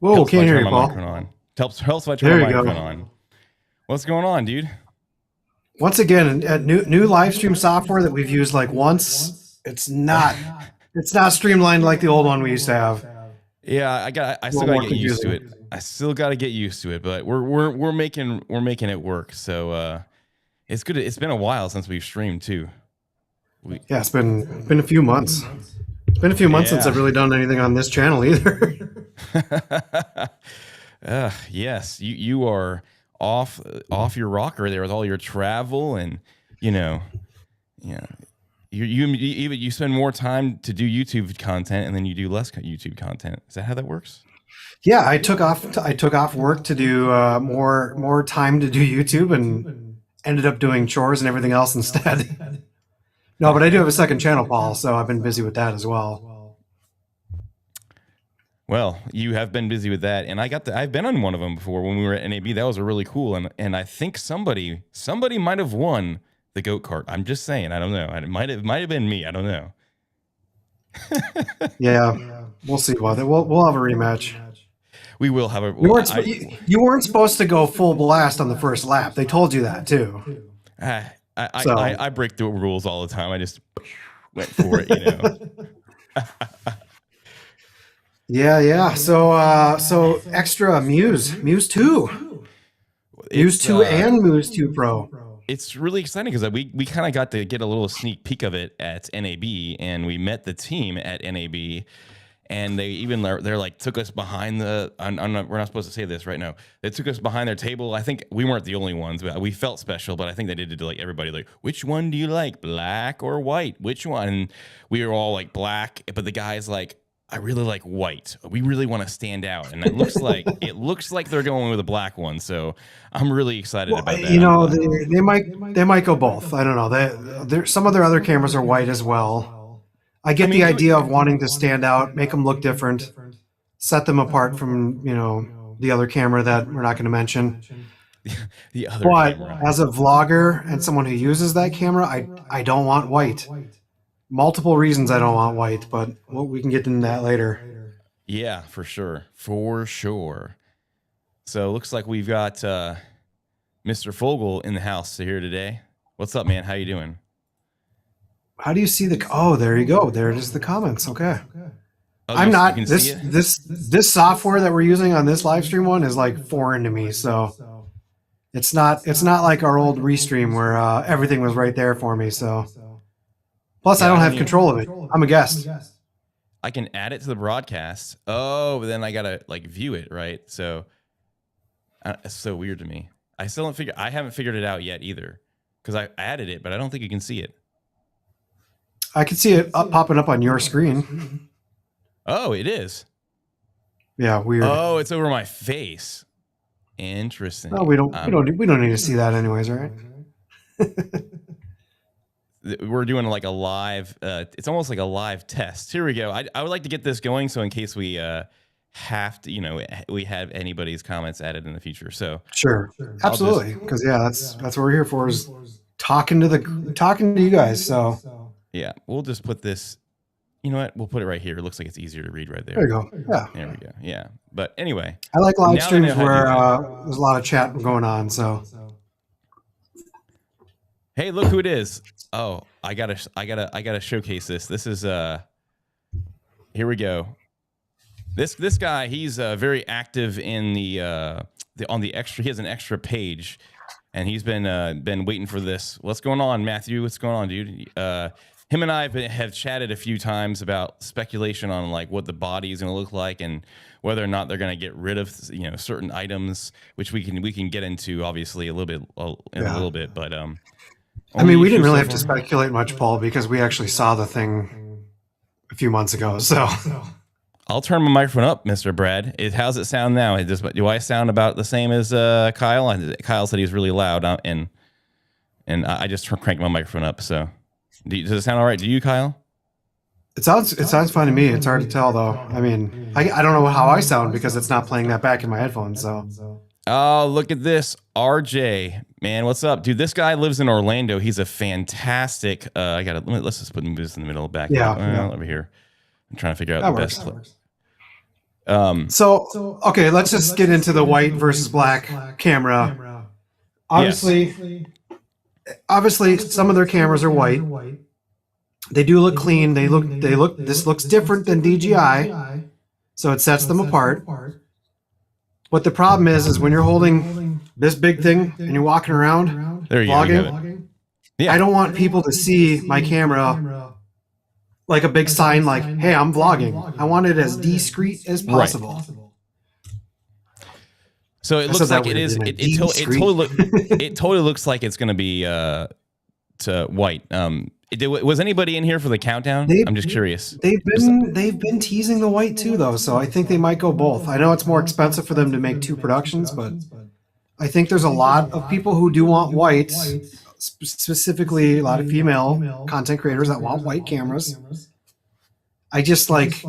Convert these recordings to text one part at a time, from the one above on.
Whoa, Helps if I can't hear turn you, my Paul. microphone on. Helps if I turn There my you go. microphone on. What's going on, dude? Once again, new live stream software that we've used like once. It's not streamlined like the old one we used to have. Yeah, I still gotta get used to it. I still gotta get used to it, but we're making it work. So it's good. It's been a while since we've streamed too. Yeah, it's been a few months. It's been a few months since I've really done anything on this channel either. Yes, you are off your rocker there with all your travel, and you spend more time to do YouTube content, and then you do less YouTube content. Is that how that works? Yeah, I took off work to do more time to do YouTube, and ended up doing chores and everything else instead. No, but I do have a second channel, Paul, so I've been busy with that as well. Well, you have been busy with that, and I've been on one of them before when we were at NAB. That was a really cool, and I think somebody might have won the goat cart. I'm just saying, I don't know. It might have been me. I don't know. Yeah, we'll see. We'll have a rematch. We will have a. You weren't supposed to go full blast on the first lap. They told you that too. I break the rules all the time. I just went for it, Yeah. So Xtra Muse 2. Muse 2 and Muse 2 Pro. It's really exciting because we kind of got to get a little sneak peek of it at NAB, and we met the team at NAB, and they're like took us behind the. We're not supposed to say this right now. They took us behind their table. I think we weren't the only ones, but we felt special. But I think they did it to like everybody. Like, which one do you like, black or white? Which one? And we were all like black, but the guy's like, I really like white. We really want to stand out, and it looks like they're going with a black one. So I'm really excited about that. They might go both. I don't know. Some of their other cameras are white as well. I get the idea of wanting to stand out, make them look different, set them apart from the other camera that we're not going to mention. But as a vlogger and someone who uses that camera, I don't want white. Multiple reasons I don't want white, but we can get into that later. Yeah, for sure. So it looks like we've got Mr. Fogel in the house here today. What's up, man? How you doing? How do you see the? Oh, there you go. There it is. The comments. Okay. I'm not this software that we're using on this live stream one is like foreign to me, so it's not like our old restream where everything was right there for me. So. Plus, I don't have control of it. I'm a guest. I can add it to the broadcast. Oh, but then I gotta like view it, right? So it's so weird to me. I haven't figured it out yet either, because I added it, but I don't think you can see it. I can see it popping up on your screen. Oh, it is. Yeah, weird. Oh, it's over my face. Interesting. No, we don't need to see that anyways, right? We're doing like a live. It's almost like a live test. Here we go. I would like to get this going, so in case we have to, we have anybody's comments added in the future. So sure, absolutely, because that's what we're here for, is talking to you guys. So yeah, we'll just put this. You know what? We'll put it right here. It looks like it's easier to read right there. There you go. Yeah. There we go. Yeah. But anyway, I like live streams where there's a lot of chat going on. So. Hey, look who it is. Oh, I gotta showcase this. This is here we go. This guy, he's very active in the on the extra. He has an extra page, and he's been waiting for this. What's going on, Matthew? What's going on, dude? Him and I have chatted a few times about speculation on like what the body is going to look like, and whether or not they're going to get rid of certain items, which we can get into obviously a little bit, but I mean, we didn't really have to speculate much, Paul, because we actually saw the thing a few months ago. So I'll turn my microphone up, Mr. Brad. How's it sound now? Do I sound about the same as Kyle? Kyle said he's really loud, and I just cranked my microphone up. So does it sound all right to you, Kyle? It sounds fine to me. It's hard to tell, though. I mean, I don't know how I sound because it's not playing that back in my headphones. So. Oh, look at this. RJ, man, what's up? Dude, this guy lives in Orlando. He's a fantastic, let's just put this in the middle back. Yeah. Over here. I'm trying to figure out the best. So okay, let's just get into the white versus black camera. Obviously, some of their cameras are white. They do look clean. They look. This looks different than DJI, so it sets them apart. But the problem is when you're holding this big thing and you're walking around there you vlogging, yeah. I don't want people to see my camera like a big sign like, hey, I'm vlogging. I want it as discreet as possible. Right. So it looks like it is. It totally looks like it's going to be to white. Was anybody in here for the countdown? I'm just curious. They've been teasing the white too, though, so I think they might go both. I know it's more expensive for them to make 2 productions, but I think there's a lot of people who do want white, specifically a lot of female content creators that want white cameras. I just like.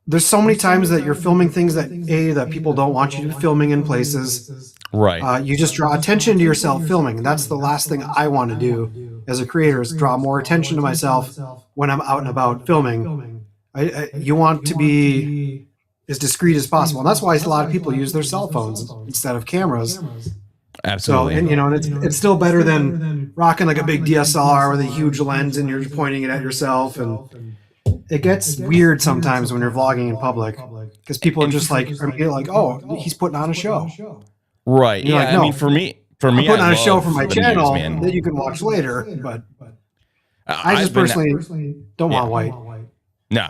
There's so many times that you're filming things that people don't want you to be filming in places. Right. You just draw attention to yourself filming, and that's the last thing I want to do as a creator is draw more attention to myself when I'm out and about filming. You want to be as discreet as possible, and that's why a lot of people use their cell phones instead of cameras. Absolutely. So, and it's still better than rocking like a big DSLR with a huge lens and you're pointing it at yourself, and it gets weird sometimes when you're vlogging in public because people are just like, oh, he's putting on a show. Right. Yeah. Like, no, I mean, for me, I'm putting on a show for my channel that you can watch later. But I just personally don't want white. No.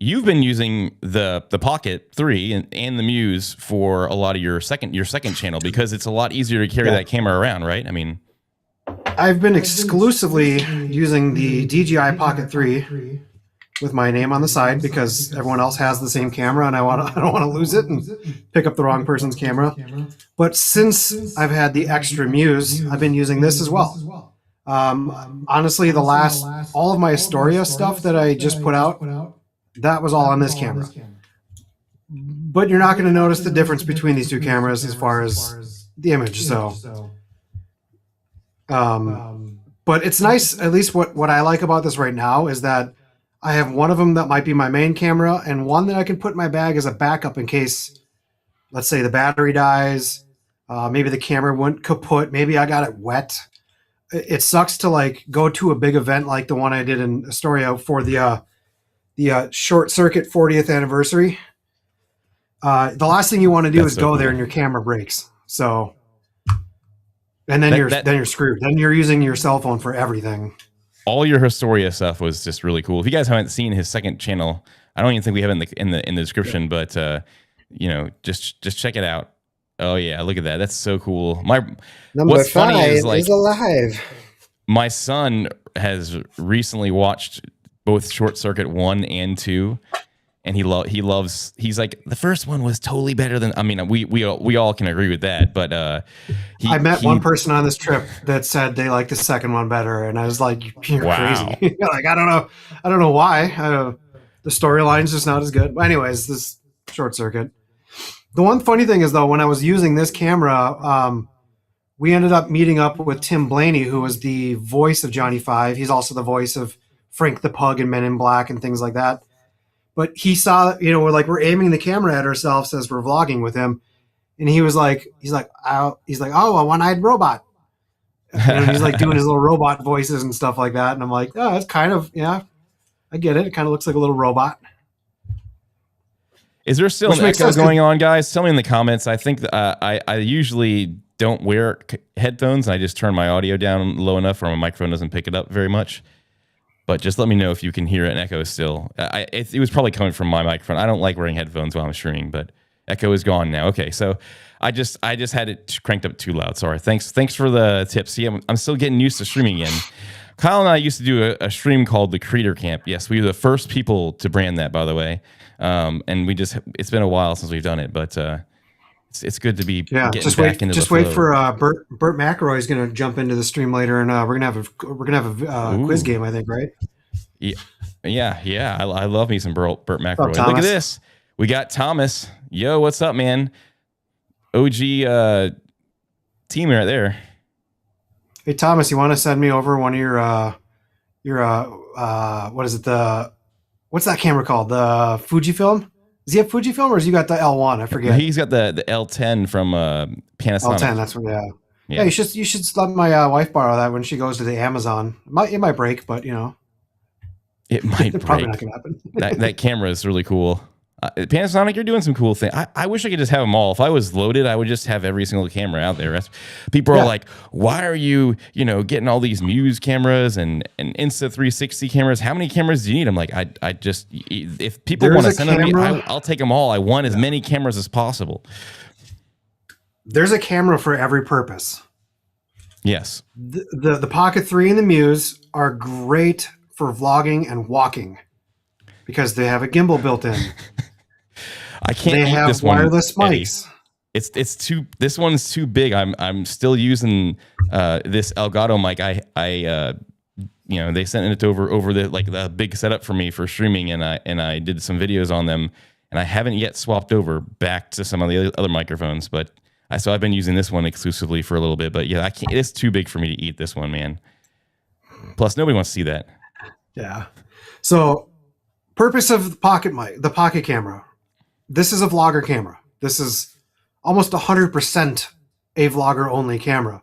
You've been using the Pocket 3 and the Muse for a lot of your second channel because it's a lot easier to carry that camera around, right? I mean, I've been exclusively using the DJI Pocket 3 with my name on the side because everyone else has the same camera and I don't want to lose it and pick up the wrong person's camera. But since I've had the Xtra Muse, I've been using this as well. Honestly, all of my Astoria stuff that I just put out, that was all on this camera. But you're not going to notice the difference between these 2 cameras as far as the image. So. But it's nice, at least what I like about this right now is that I have one of them that might be my main camera and one that I can put in my bag as a backup in case, let's say the battery dies, maybe the camera went kaput, maybe I got it wet. It sucks to like go to a big event like the one I did in Astoria for the short circuit 40th anniversary. The last thing you want to do is go there and your camera breaks. So... And then you're screwed. Then you're using your cell phone for everything. All your Astoria stuff was just really cool. If you guys haven't seen his second channel, I don't even think we have it in the description, but just check it out. Oh yeah, look at that. That's so cool. What's funny is alive. My son has recently watched both Short Circuit 1 and 2. And he's like, the first one was totally better than, I mean, we all can agree with that, but I met one person on this trip that said they liked the second one better, and I was like, you're crazy. Like, I don't know why. The storyline's just not as good. But anyways, this Short Circuit. The one funny thing is though, when I was using this camera, we ended up meeting up with Tim Blaney, who was the voice of Johnny Five. He's also the voice of Frank the Pug and Men in Black and things like that. But he saw, we're aiming the camera at ourselves as we're vlogging with him. And he's like, oh, a one-eyed robot. And he's like doing his little robot voices and stuff like that. And I'm like, oh, that's kind of, yeah, I get it. It kind of looks like a little robot. Is there still an echo going on, guys? Tell me in the comments. I think I usually don't wear headphones. And I just turn my audio down low enough where my microphone doesn't pick it up very much. But just let me know if you can hear an echo still. It was probably coming from my microphone. I don't like wearing headphones while I'm streaming, but echo is gone now. Okay, so I just had it cranked up too loud. Sorry. Thanks for the tips. See, I'm still getting used to streaming again. Kyle and I used to do a stream called the Creator Camp. Yes, we were the first people to brand that, by the way. And it's been a while since we've done it, but it's good to be getting back into the flow. Wait for Burt McElroy is going to jump into the stream later, and we're gonna have a quiz game, I think, right? Yeah. I love me some Burt McElroy. Look at this. We got Thomas. Yo, what's up, man? OG team right there. Hey Thomas, you want to send me over one of your what is it, the what's that camera called? The Fujifilm? Does he have Fujifilm or has he got the L1? I forget. He's got the L10 from Panasonic. L10, that's what, yeah. You should let my wife borrow that when she goes to the Amazon. It might break, but you know. It might break. Probably not gonna happen. that camera is really cool. Panasonic, you're doing some cool things. I wish I could just have them all. If I was loaded, I would just have every single camera out there. People are like, why are you, getting all these Muse cameras and Insta360 cameras? How many cameras do you need? I'm like, I just, if people want to send them to me, I'll take them all. I want as many cameras as possible. There's a camera for every purpose. Yes. The Pocket 3 and the Muse are great for vlogging and walking because they have a gimbal built in. I can't. They have this wireless one, mics. It's too. This one's too big. I'm still using this Elgato mic. They sent it over the big setup for me for streaming, and I did some videos on them, and I haven't yet swapped over back to some of the other microphones. But so I've been using this one exclusively for a little bit. But yeah, I can't. It's too big for me to eat this one, man. Plus, nobody wants to see that. Yeah. So, purpose of the pocket camera. This is a vlogger camera. This is almost 100% a vlogger only camera.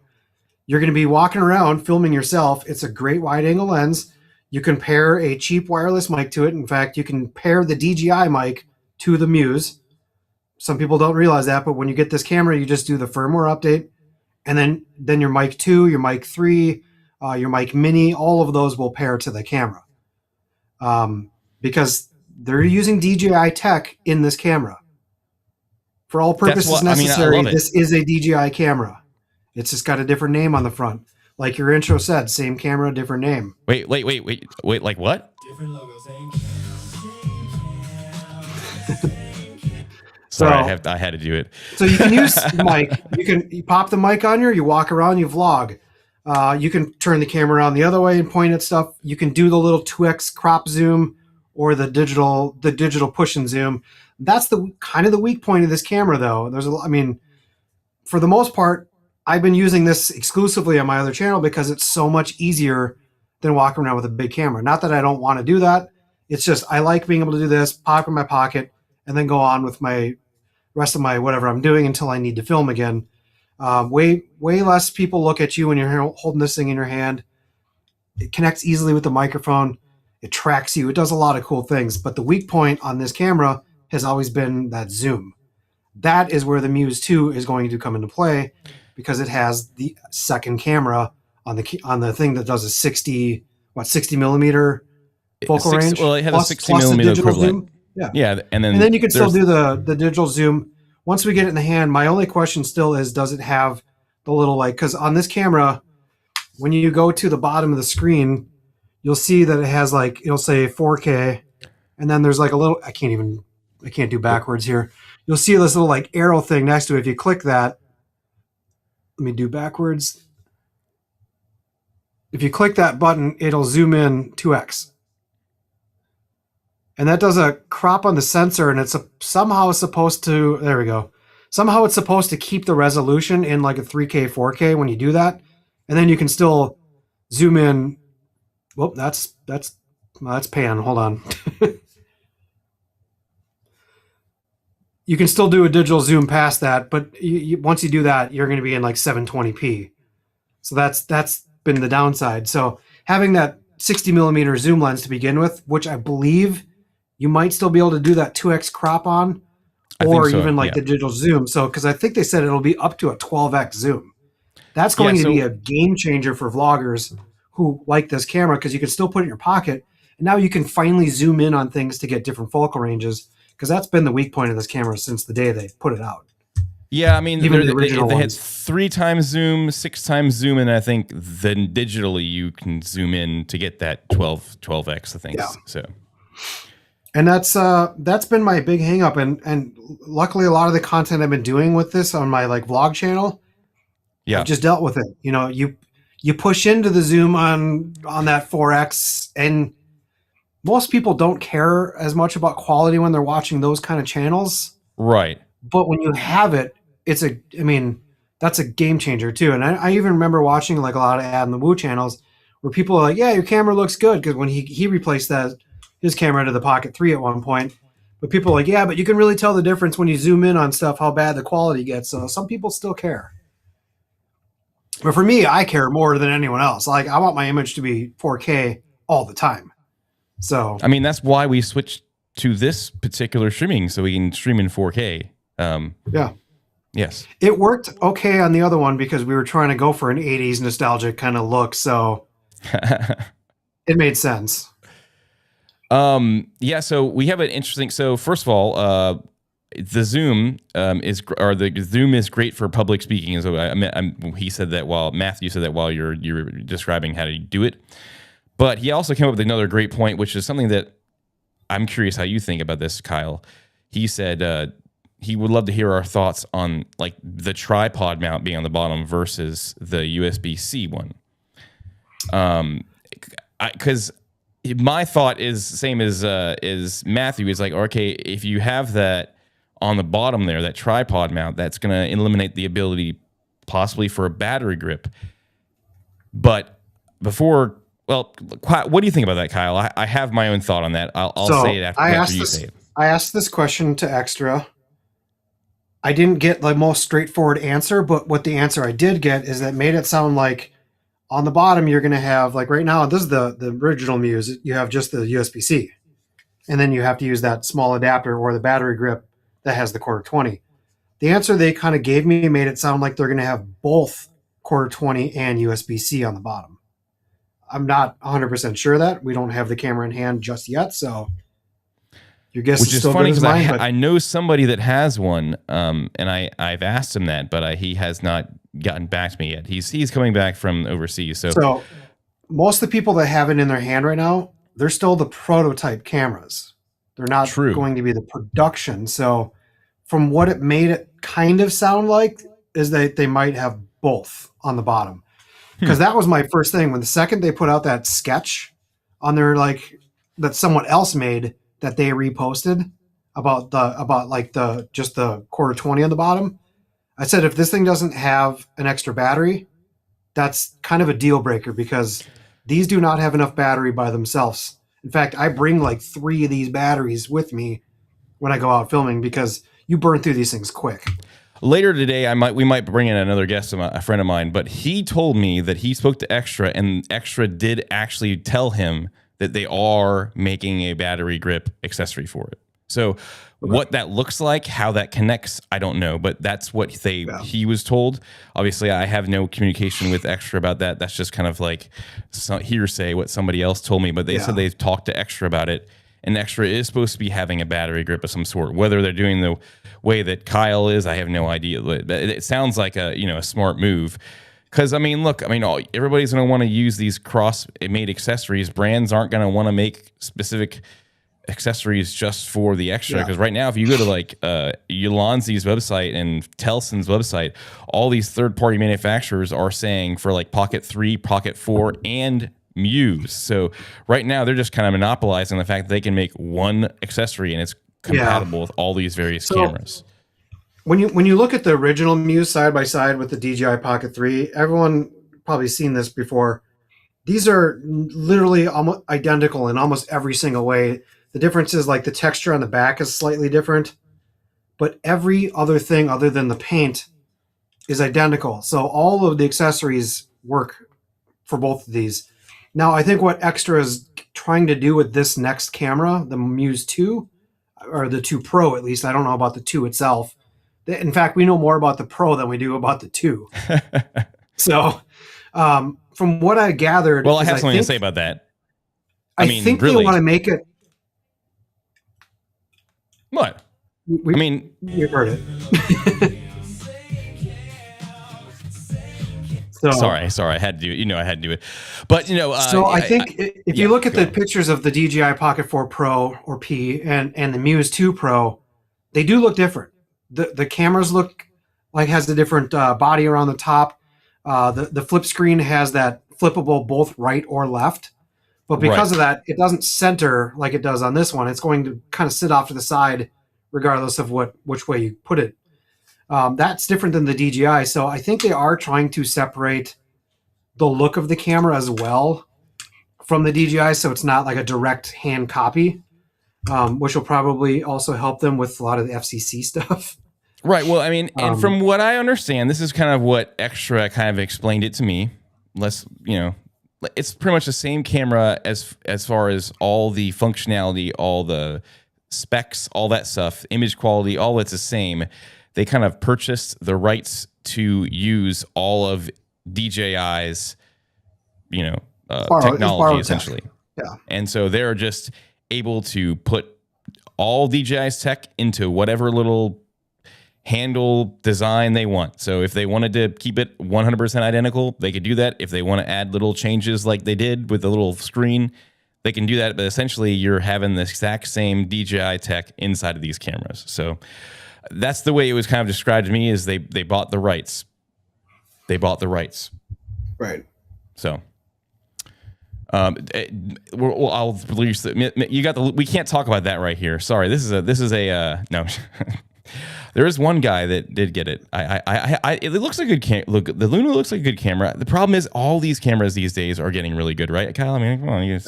You're going to be walking around filming yourself. It's a great wide angle lens. You can pair a cheap wireless mic to it. In fact, you can pair the DJI mic to the Muse. Some people don't realize that, but when you get this camera, you just do the firmware update. And then your mic 2, your mic 3, your mic mini, all of those will pair to the camera. Because they're using DJI tech in this camera. For all purposes necessary, this is a DJI camera. It's just got a different name on the front. Like your intro said, same camera, different name. Wait, like what? Different logo, same Sorry, I had to do it. So you can use the mic. You pop the mic on you walk around, you vlog. You can turn the camera around the other way and point at stuff. You can do the little 2x crop zoom or the digital push and zoom. That's the kind of the weak point of this camera, though. For the most part, I've been using this exclusively on my other channel because it's so much easier than walking around with a big camera. Not that I don't want to do that. It's just I like being able to do this, pop in my pocket, and then go on with my rest of my whatever I'm doing until I need to film again. Way less people look at you when you're holding this thing in your hand. It connects easily with the microphone. It tracks you. It does a lot of cool things. But the weak point on this camera has always been that zoom. That is where the Muse 2 is going to come into play because it has the second camera on the thing that does a 60 millimeter focal range. Well, it has a 60 millimeter equivalent. Zoom. Yeah, and then you can still do the digital zoom. Once we get it in the hand, my only question still is, does it have the little because on this camera, when you go to the bottom of the screen, you'll see that it has it'll say 4K, and then there's a little, I can't do backwards here. You'll see this little arrow thing next to it. If you click that, let me do backwards. If you click that button, it'll zoom in 2x. And that does a crop on the sensor, and it's somehow supposed to, there we go. Somehow it's supposed to keep the resolution in a 3K, 4K when you do that. And then you can still zoom in. Whoop, that's pan. Hold on. You can still do a digital zoom past that, but once you do that, you're going to be in 720p. So that's been the downside. So having that 60 millimeter zoom lens to begin with, which I believe you might still be able to do that 2x crop on, or even the digital zoom. So, because I think they said it'll be up to a 12x zoom. That's going to be a game changer for vloggers who like this camera because you can still put it in your pocket, and now you can finally zoom in on things to get different focal ranges. Because that's been the weak point of this camera since the day they put it out. Yeah, I mean, even they had 3 times zoom, 6 times zoom, and I think then digitally you can zoom in to get that 12x. I think. Yeah. So. And that's been my big hang up. And luckily a lot of the content I've been doing with this on my vlog channel, I've just dealt with it. You push into the zoom on that 4X, and most people don't care as much about quality when they're watching those kind of channels. Right. But when you have it, that's a game changer too. And I even remember watching a lot of Ad in the Woo channels where people are like, yeah, your camera looks good. Because when he replaced that his camera to the Pocket 3 at one point. But people are like, yeah, but you can really tell the difference when you zoom in on stuff, how bad the quality gets. So some people still care. But for me, I care more than anyone else. Like, I want my image to be 4K all the time. So, I mean, that's why we switched to this particular streaming, so we can stream in 4K. Yeah. Yes. It worked okay on the other one because we were trying to go for an 80s nostalgic kind of look. So it made sense. Yeah, so we have an interesting. So first of all, the Zoom the Zoom is great for public speaking. So he said that Matthew said that while you're describing how to do it, but he also came up with another great point, which is something that I'm curious how you think about this, Kyle. He said he would love to hear our thoughts on like the tripod mount being on the bottom versus the USB-C one. Because my thought is the same as Matthew. Is like, okay, if you have that on the bottom there, that tripod mount, that's going to eliminate the ability possibly for a battery grip. But what do you think about that, Kyle? I have my own thought on that. I'll say it after you say it. I asked this question to Xtra. I didn't get the most straightforward answer, but what the answer I did get is that made it sound like on the bottom you're going to have, like right now, this is the original Muse, you have just the USB-C. And then you have to use that small adapter or the battery grip that has the quarter 20. The answer they kind of gave me made it sound like they're going to have both quarter 20 and USB-C on the bottom. I'm not 100% sure that. We don't have the camera in hand just yet, so your guess Which is still funny good as because mine. I know somebody that has one, and I've asked him that, but he has not gotten back to me yet. He's coming back from overseas, So most of the people that have it in their hand right now, they're still the prototype cameras. They're not going to be the production. So from what it made it kind of sound like is that they might have both on the bottom. Because that was my first thing. When the second they put out that sketch on their, like, that someone else made that they reposted about just the quarter 20 on the bottom, I said, if this thing doesn't have an extra battery, that's kind of a deal breaker because these do not have enough battery by themselves. In fact, I bring like 3 of these batteries with me when I go out filming because you burn through these things quick. Later today, we might bring in another guest, a friend of mine, but he told me that he spoke to Xtra, and Xtra did actually tell him that they are making a battery grip accessory for it. So what that looks like, how that connects, I don't know, but that's what he was told. Obviously, I have no communication with Xtra about that. That's just kind of like hearsay, what somebody else told me, but they said they've talked to Xtra about it. And Xtra is supposed to be having a battery grip of some sort. Whether they're doing the way that Kyle is, I have no idea. But it sounds like a smart move. Because everybody's going to want to use these cross-made accessories. Brands aren't going to want to make specific accessories just for the Xtra. Because right now, if you go to like Ulanzi's website and Telson's website, all these third-party manufacturers are saying for like Pocket 3, Pocket 4, and Muse. So right now they're just kind of monopolizing the fact that they can make one accessory and it's compatible with all these various cameras. When you look at the original Muse side by side with the DJI Pocket 3, everyone probably seen this before. These are literally almost identical in almost every single way. The difference is like the texture on the back is slightly different, but every other thing other than the paint is identical. So all of the accessories work for both of these. Now, I think what Xtra is trying to do with this next camera, the Muse 2, or the 2 Pro at least, I don't know about the 2 itself. In fact, we know more about the Pro than we do about the 2. So, from what I gathered... Well, I have something to say about that. I think really, they want to make it... What? We've heard it. So, sorry, I had to do it. I had to do it. But so I think if you look at the pictures of the DJI Pocket 4 Pro or P and the Muse 2 Pro, they do look different. The cameras look like has a different body around the top. The flip screen has that flippable both right or left, but because of that, it doesn't center like it does on this one. It's going to kind of sit off to the side, regardless of which way you put it. That's different than the DJI. So I think they are trying to separate the look of the camera as well from the DJI, so it's not like a direct hand copy, which will probably also help them with a lot of the FCC stuff. Right. Well, I mean, and from what I understand, this is kind of what Xtra kind of explained it to me. It's pretty much the same camera as far as all the functionality, all the specs, all that stuff, image quality, all that's the same. They kind of purchased the rights to use all of DJI's, technology essentially. Yeah. And so they're just able to put all DJI's tech into whatever little handle design they want. So if they wanted to keep it 100% identical, they could do that. If they want to add little changes like they did with the little screen, they can do that. But essentially, you're having the exact same DJI tech inside of these cameras. So that's the way it was kind of described to me, is they bought the rights. They bought the rights. Right. So I'll release you got the. We can't talk about that right here. Sorry. This is a no. There is one guy that did get it. It looks like a good look. The Luna looks like a good camera. The problem is all these cameras these days are getting really good, right, Kyle? I mean, come on.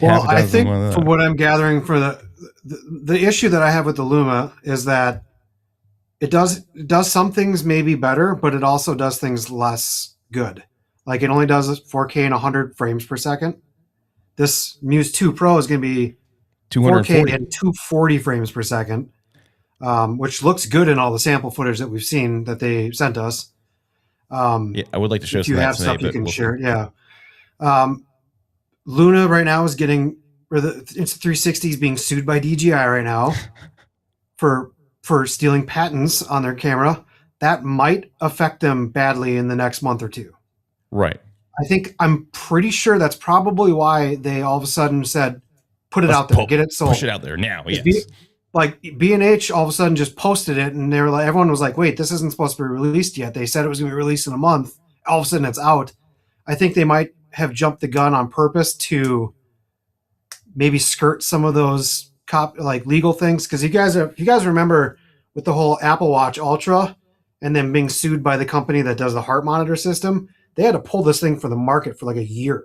Well, I think from what I'm gathering, for the issue that I have with the Luma is that it does some things maybe better, but it also does things less good. Like it only does 4K and 100 frames per second. This Muse 2 Pro is going to be 4K and 240 frames per second. Which looks good in all the sample footage that we've seen that they sent us. I would like to show if some you have stuff you can share. Yeah. Luna right now is getting, or the Insta360 is being sued by DJI right now for stealing patents on their camera. That might affect them badly in the next month or two. Right. I'm pretty sure that's probably why they all of a sudden said, put it out there, get it sold. Push it out there now. Yes. Like B&H all of a sudden just posted it, and they were like, everyone was like, wait, this isn't supposed to be released yet. They said it was going to be released in a month. All of a sudden it's out. I think they might have jumped the gun on purpose to maybe skirt some of those legal things. Because you guys remember with the whole Apple Watch Ultra and then being sued by the company that does the heart monitor system, they had to pull this thing for the market for like a year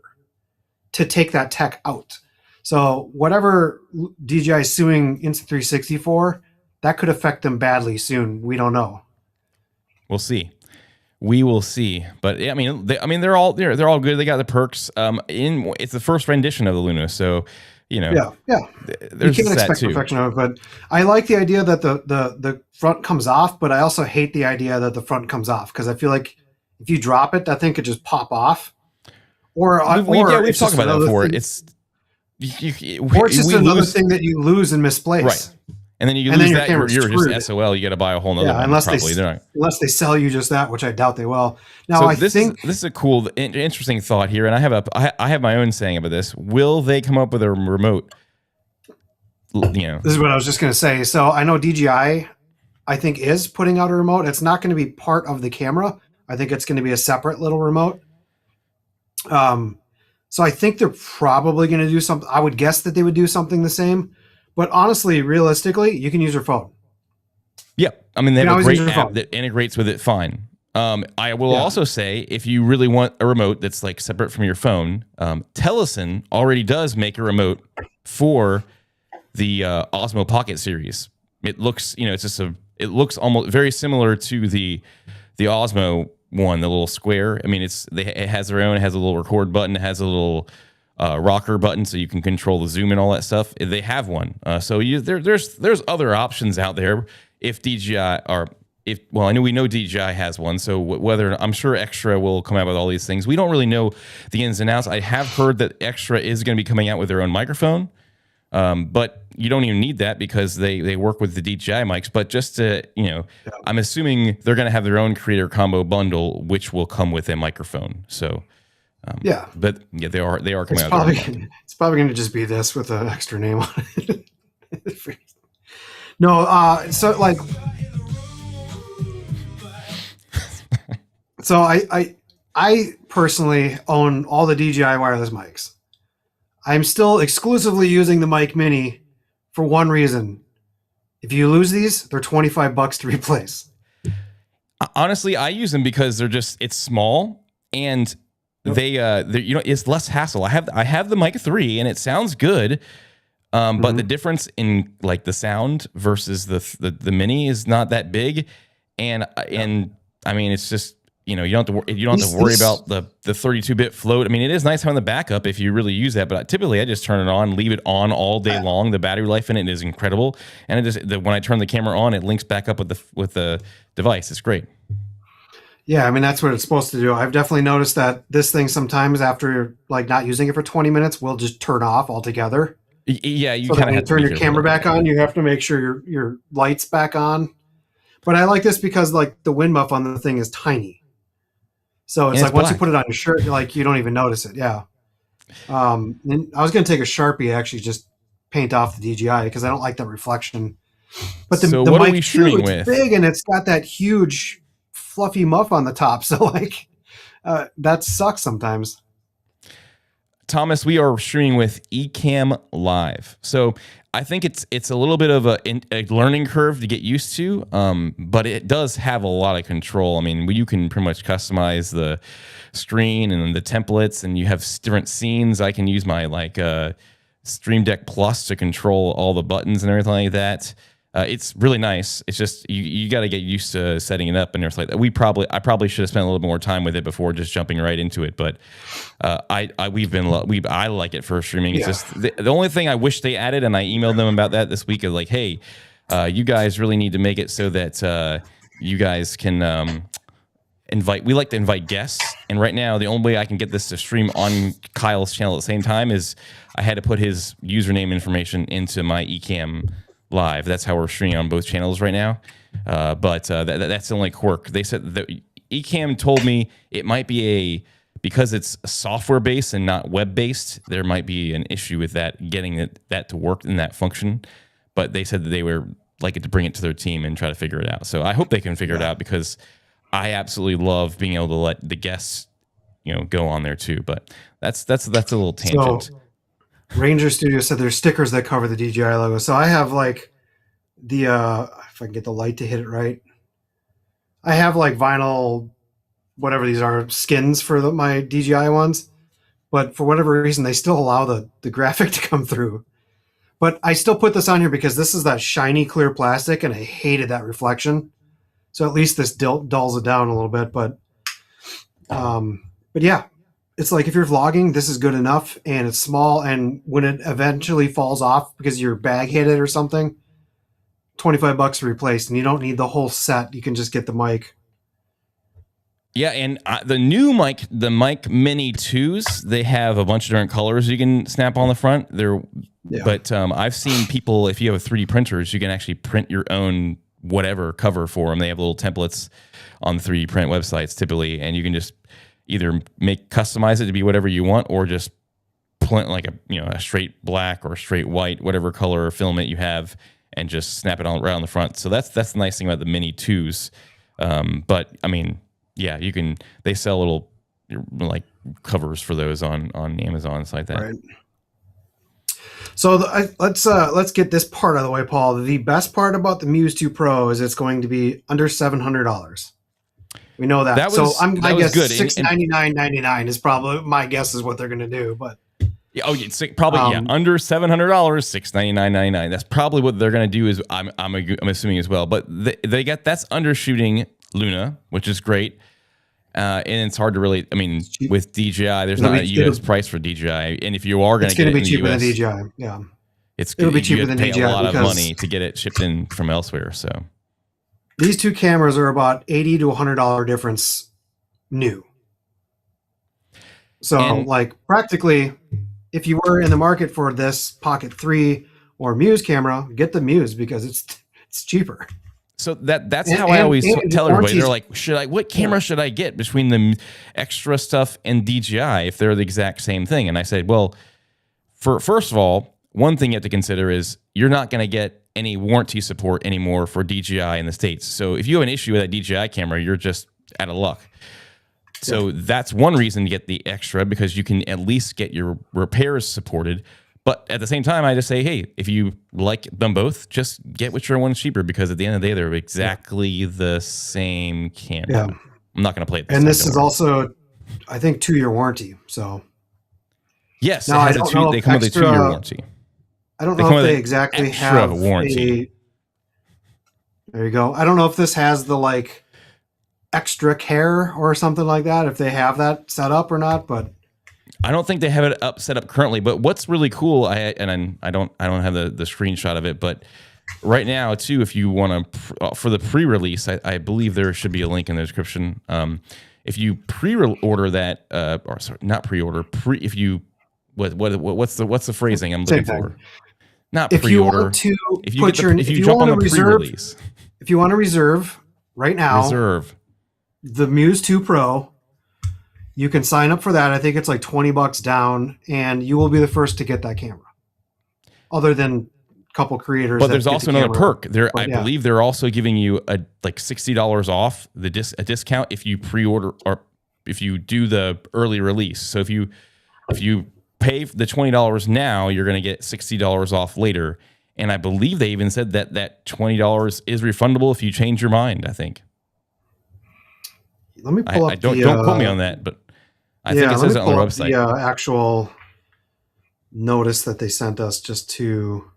to take that tech out. So whatever DJI is suing Insta360 for, that could affect them badly soon. We don't know. We'll see. We will see. But I mean, they're all good. They got the perks. It's the first rendition of the Luna, so Yeah. There's you can't expect perfection of it, but I like the idea that the front comes off, but I also hate the idea that the front comes off, because I feel like if you drop it, that thing could just pop off. We've talked about that before. Or it's just another thing that you lose and misplace. Right. And then you lose that, you're just SOL. You got to buy a whole nother one. Unless they sell you just that, which I doubt they will. Now, this is a cool, interesting thought here, and I have my own saying about this. Will they come up with a remote? This is what I was just going to say. So I know DJI, I think, is putting out a remote. It's not going to be part of the camera. I think it's going to be a separate little remote. So I think they're probably going to do something. I would guess that they would do something the same. But honestly, realistically, you can use your phone. Yeah. I mean, they have a great app that integrates with it fine. I will also say, if you really want a remote that's like separate from your phone, Teleson already does make a remote for the Osmo Pocket series. It looks, it looks almost very similar to the Osmo one, the little square. I mean, it has their own. It has a little record button. It has a little rocker button, so you can control the zoom and all that stuff. They have one. There's other options out there. If DJI I know we know DJI has one. So whether, I'm sure Xtra will come out with all these things. We don't really know the ins and outs. I have heard that Xtra is going to be coming out with their own microphone. But you don't even need that because they work with the DJI mics. But just to, I'm assuming they're going to have their own creator combo bundle, which will come with a microphone. So, but they are coming out. It's probably going to just be this with an extra name on it. No, so like, so I personally own all the DJI wireless mics. I'm still exclusively using the Mic Mini for one reason. If you lose these, they're $25 to replace. Honestly, I use them because it's small, and it's less hassle. I have the mic 3 and it sounds good. But the difference in like the sound versus the mini is not that big. And I mean, it's just, you don't have to worry about the 32-bit float. I mean, it is nice having the backup if you really use that, but typically I just turn it on, leave it on all day long. The battery life in it is incredible. And when I turn the camera on, it links back up with the device. It's great. Yeah, I mean, that's what it's supposed to do. I've definitely noticed that this thing sometimes after like not using it for 20 minutes will just turn off altogether. Yeah, you so kind of have to turn your camera back on. You have to make sure your light's back on. But I like this because like the wind muff on the thing is tiny. So it's like once you put it on your shirt, like you don't even notice it. Yeah. And I was going to take a Sharpie actually just paint off the DJI because I don't like that reflection. But the what mic are we shooting with? Big and it's got that huge fluffy muff on the top. So like that sucks sometimes. Thomas, we are streaming with Ecamm Live. So I think it's a little bit of a learning curve to get used to, but it does have a lot of control. I mean, you can pretty much customize the screen and the templates, and you have different scenes. I can use my Stream Deck Plus to control all the buttons and everything like that. It's really nice. It's just you got to get used to setting it up and everything like that. I probably should have spent a little more time with it before just jumping right into it. But I like it for streaming. It's just the only thing I wish they added, and I emailed them about that this week. Is like, hey, you guys really need to make it so that you guys can invite. We like to invite guests, and right now the only way I can get this to stream on Kyle's channel at the same time is I had to put his username information into my Ecamm Live. That's how we're streaming on both channels right now. But that's the only quirk. They said that Ecamm told me it might be because it's software based and not web based. There might be an issue with that getting that to work in that function. But they said that they were like to bring it to their team and try to figure it out. So I hope they can figure it out because I absolutely love being able to let the guests go on there too. But that's a little tangent. So, Ranger Studio said there's stickers that cover the DJI logo. So I have like the if I can get the light to hit it right, I have like vinyl, whatever these are, skins for my DJI ones. But for whatever reason, they still allow the graphic to come through. But I still put this on here because this is that shiny clear plastic, and I hated that reflection. So at least this dulls it down a little bit. But yeah. It's like if you're vlogging, this is good enough, and it's small, and when it eventually falls off because your bag hit it or something, $25 to replace, and you don't need the whole set. You can just get the mic. Yeah, and the new mic, the mic Mini 2s, they have a bunch of different colors you can snap on the front. But I've seen people, if you have 3D printers, you can actually print your own whatever cover for them. They have little templates on the 3D print websites typically, and you can just either customize it to be whatever you want, or just print like a straight black or straight white, whatever color filament you have, and just snap it on right on the front. So that's the nice thing about the Mini 2s. But I mean, yeah, you can. They sell little like covers for those on Amazon and stuff like that. Right. So let's get this part out of the way, Paul. The best part about the Muse 2 Pro is it's going to be under $700. We know that. I guess $699.99 is probably my guess is what they're going to do. But it's probably under $700, $699.99. That's probably what they're going to do. Is I'm assuming as well. But they get that's undershooting Luna, which is great. And it's hard to really. I mean, with DJI, there's not a US price for DJI, and if you are going to get it in the US, than DJI. Yeah, it'll be cheaper than DJI. Pay a lot of money to get it shipped in from elsewhere. So. These two cameras are about $80 to $100 difference new. So like practically, if you were in the market for this Pocket 3 or Muse camera, get the Muse because it's cheaper. So that's how I always tell everybody. They're like, what camera should I get between the extra stuff and DJI if they're the exact same thing? And I said, well, first of all, one thing you have to consider is you're not going to get any warranty support anymore for DJI in the States. So if you have an issue with that DJI camera, you're just out of luck. So that's one reason to get the extra, because you can at least get your repairs supported. But at the same time, I just say, hey, if you like them both, just get whichever one's cheaper, because at the end of the day, they're exactly the same camera. Yeah. I'm not going to play it. And this is also I think 2-year warranty. So Yes, now it has they come with a 2-year warranty. I don't know if they exactly extra have warranty. There you go. I don't know if this has the like extra care or something like that, if they have that set up or not, but I don't think they have it set up currently. But what's really cool, I don't have the screenshot of it, but right now too, if you want to for the pre-release, I believe there should be a link in the description. If you pre-order that, or sorry, not pre-order, if you what's the phrasing I'm looking for? Not if pre-order. You want to if you jump on the pre-release, if you want to reserve right now, the Muse 2 Pro, you can sign up for that. I think it's like $20 down, and you will be the first to get that camera. Other than a couple creators, but there's also another perk. I believe they're also giving you a like $60 off a discount if you pre-order or if you do the early release. So if you pay the $20 now, you're going to get $60 off later. And I believe they even said that $20 is refundable if you change your mind, I think. Let me pull up don't quote me on that, but I think it says it on their website. The actual notice that they sent us just to...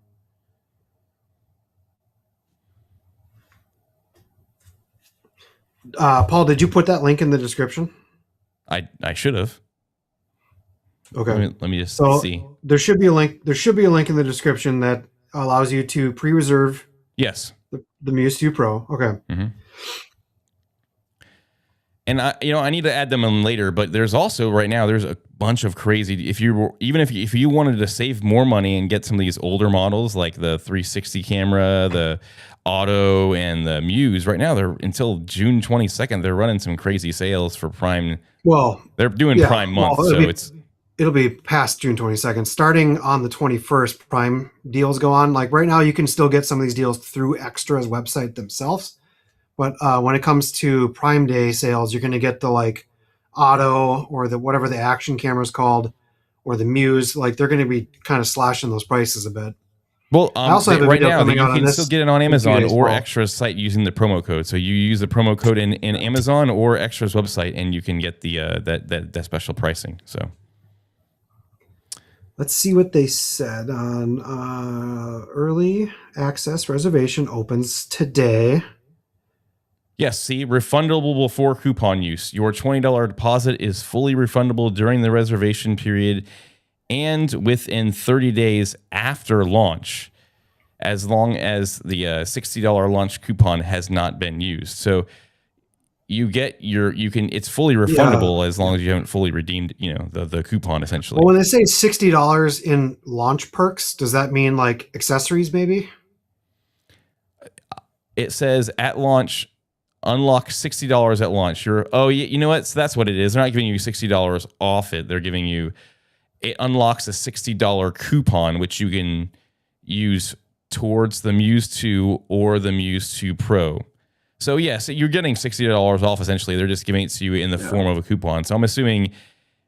Paul, did you put that link in the description? I should have. Okay. Let me just see. There should be a link. There should be a link in the description that allows you to pre-reserve. Yes. The Muse 2 Pro. Okay. Mm-hmm. And I need to add them in later, but there's also right now there's a bunch of crazy. If you wanted to save more money and get some of these older models like the 360 camera, the Auto, and the Muse, right now they're until June 22nd. They're running some crazy sales for Prime. Well, they're doing Prime month, so it'll be past June 22nd. Starting on the 21st, Prime deals go on. Like right now, you can still get some of these deals through Xtra's website themselves. But when it comes to Prime Day sales, you're going to get the like Auto or the whatever the action camera is called, or the Muse. Like they're going to be kind of slashing those prices a bit. Well, I also have right now you can still get it on Amazon or Xtra's site using the promo code. So you use the promo code in Amazon or Xtra's website, and you can get the that special pricing. So let's see what they said on Early Access Reservation opens today. Yes, see, refundable before coupon use. Your $20 deposit is fully refundable during the reservation period and within 30 days after launch, as long as the $60 launch coupon has not been used. So it's fully refundable as long as you haven't fully redeemed, the coupon essentially. Well, when they say $60 in launch perks, does that mean like accessories maybe? It says at launch, unlock $60 at launch. You know what? So that's what it is. They're not giving you $60 off it. They're giving you, it unlocks a $60 coupon, which you can use towards the Muse 2 or the Muse 2 Pro. So yes, you're getting $60 off essentially. They're just giving it to you in the form of a coupon. So I'm assuming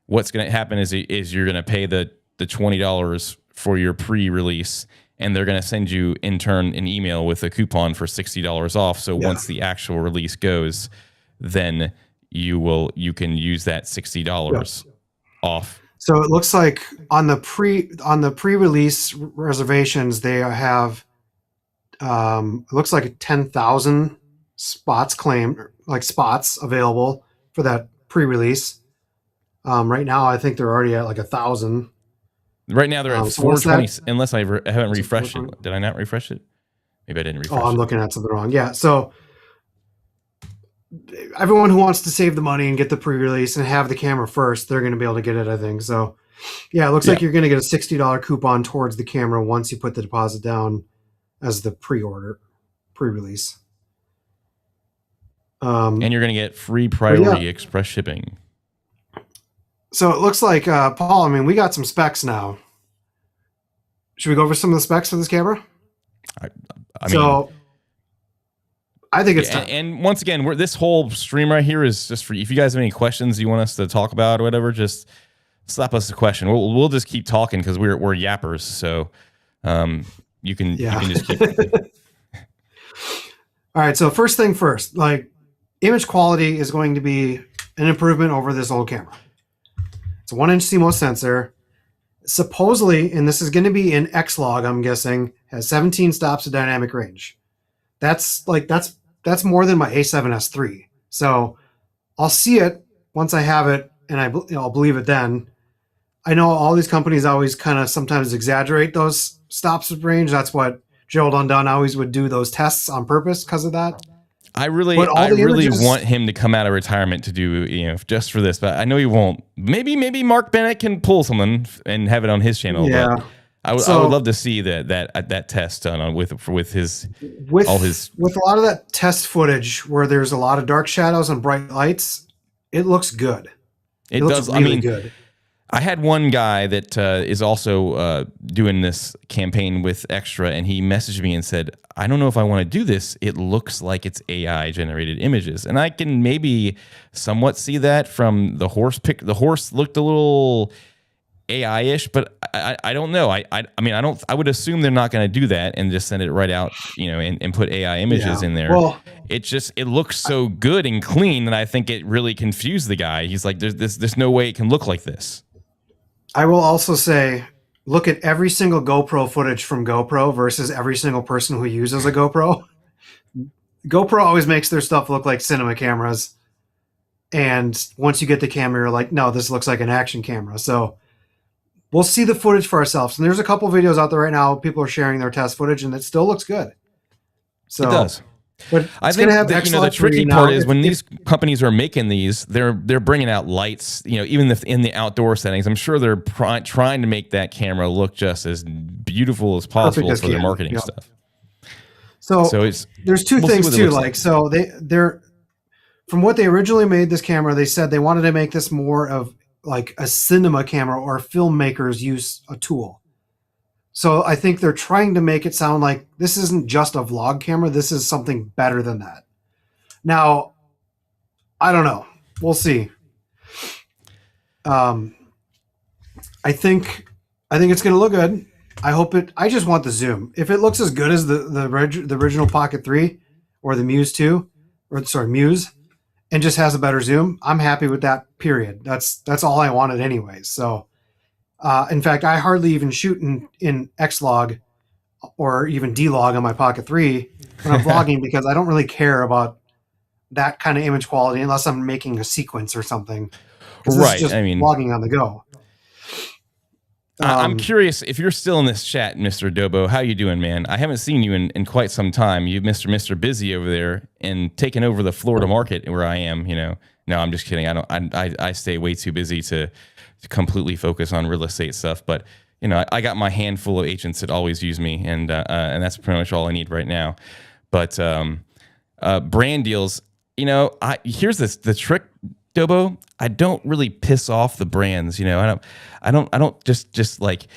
what's going to happen is you're going to pay the $20 for your pre-release, and they're going to send you in turn an email with a coupon for $60 off. So once the actual release goes, then you can use that $60 off. So it looks like on the pre-release reservations, they have it looks like 10,000 spots claimed, like spots available for that pre-release. Right now, I think they're already at like 1,000. Right now they're at 420, unless I haven't refreshed it. Did I not refresh it? Maybe I didn't refresh it. Oh, I'm looking at something wrong. Yeah, so everyone who wants to save the money and get the pre-release and have the camera first, they're going to be able to get it, I think. So, yeah, it looks like you're going to get a $60 coupon towards the camera once you put the deposit down as the pre-release. And you're going to get free priority express shipping. So it looks like, Paul, I mean, we got some specs now. Should we go over some of the specs for this camera? I think it's time. And once again, this whole stream right here is just for if you guys have any questions you want us to talk about or whatever, just slap us a question. We'll just keep talking because we're yappers. So you can just keep. All right. So first thing first, like image quality is going to be an improvement over this old camera. It's a 1-inch CMOS sensor. Supposedly, and this is going to be in X log, I'm guessing, has 17 stops of dynamic range. That's more than my A7S III. So I'll see it once I have it, and I'll believe it then. I know all these companies always kind of sometimes exaggerate those stops of range. That's what Gerald Undone always would do those tests on purpose because of that. I really want him to come out of retirement to do, just for this, but I know he won't. Maybe Mark Bennett can pull something and have it on his channel. Yeah. But I would love to see that test done with a lot of that test footage where there's a lot of dark shadows and bright lights. It looks good. It looks really good. I had one guy that is also doing this campaign with Xtra, and he messaged me and said, I don't know if I want to do this. It looks like it's AI generated images. And I can maybe somewhat see that from the horse pic. The horse looked a little AI-ish, but I don't know. I would assume they're not going to do that and just send it right out, and put AI images in there. Well, it looks so good and clean that I think it really confused the guy. He's like, there's no way it can look like this. I will also say, look at every single GoPro footage from GoPro versus every single person who uses a GoPro. GoPro always makes their stuff look like cinema cameras. And once you get the camera, you're like, no, this looks like an action camera. So we'll see the footage for ourselves. And there's a couple videos out there right now. People are sharing their test footage, and it still looks good. So it does. But I think the tricky part is when these companies are making these, they're bringing out lights. Even if in the outdoor settings, I'm sure they're trying to make that camera look just as beautiful as possible for their marketing stuff. So there's two things too. So they're from what they originally made this camera, they said they wanted to make this more of like a cinema camera or filmmakers use a tool. So I think they're trying to make it sound like this isn't just a vlog camera. This is something better than that. Now, I don't know. We'll see. I think it's going to look good. I just want the zoom. If it looks as good as the original Pocket 3 or the Muse 2, Muse, and just has a better zoom, I'm happy with that, period. That's all I wanted anyways. So, in fact, I hardly even shoot in Xlog or even D-Log on my Pocket 3 when I'm vlogging because I don't really care about that kind of image quality unless I'm making a sequence or something. Right. Just vlogging on the go. I'm curious if you're still in this chat, Mr. Dobo. How you doing, man? I haven't seen you in quite some time. You've Mr. Busy over there and taking over the Florida market where I am. No, I'm just kidding. I stay way too busy to completely focus on real estate stuff. But I got my handful of agents that always use me, and that's pretty much all I need right now. But brand deals. Here's the trick, Dobo. I don't really piss off the brands. I don't just like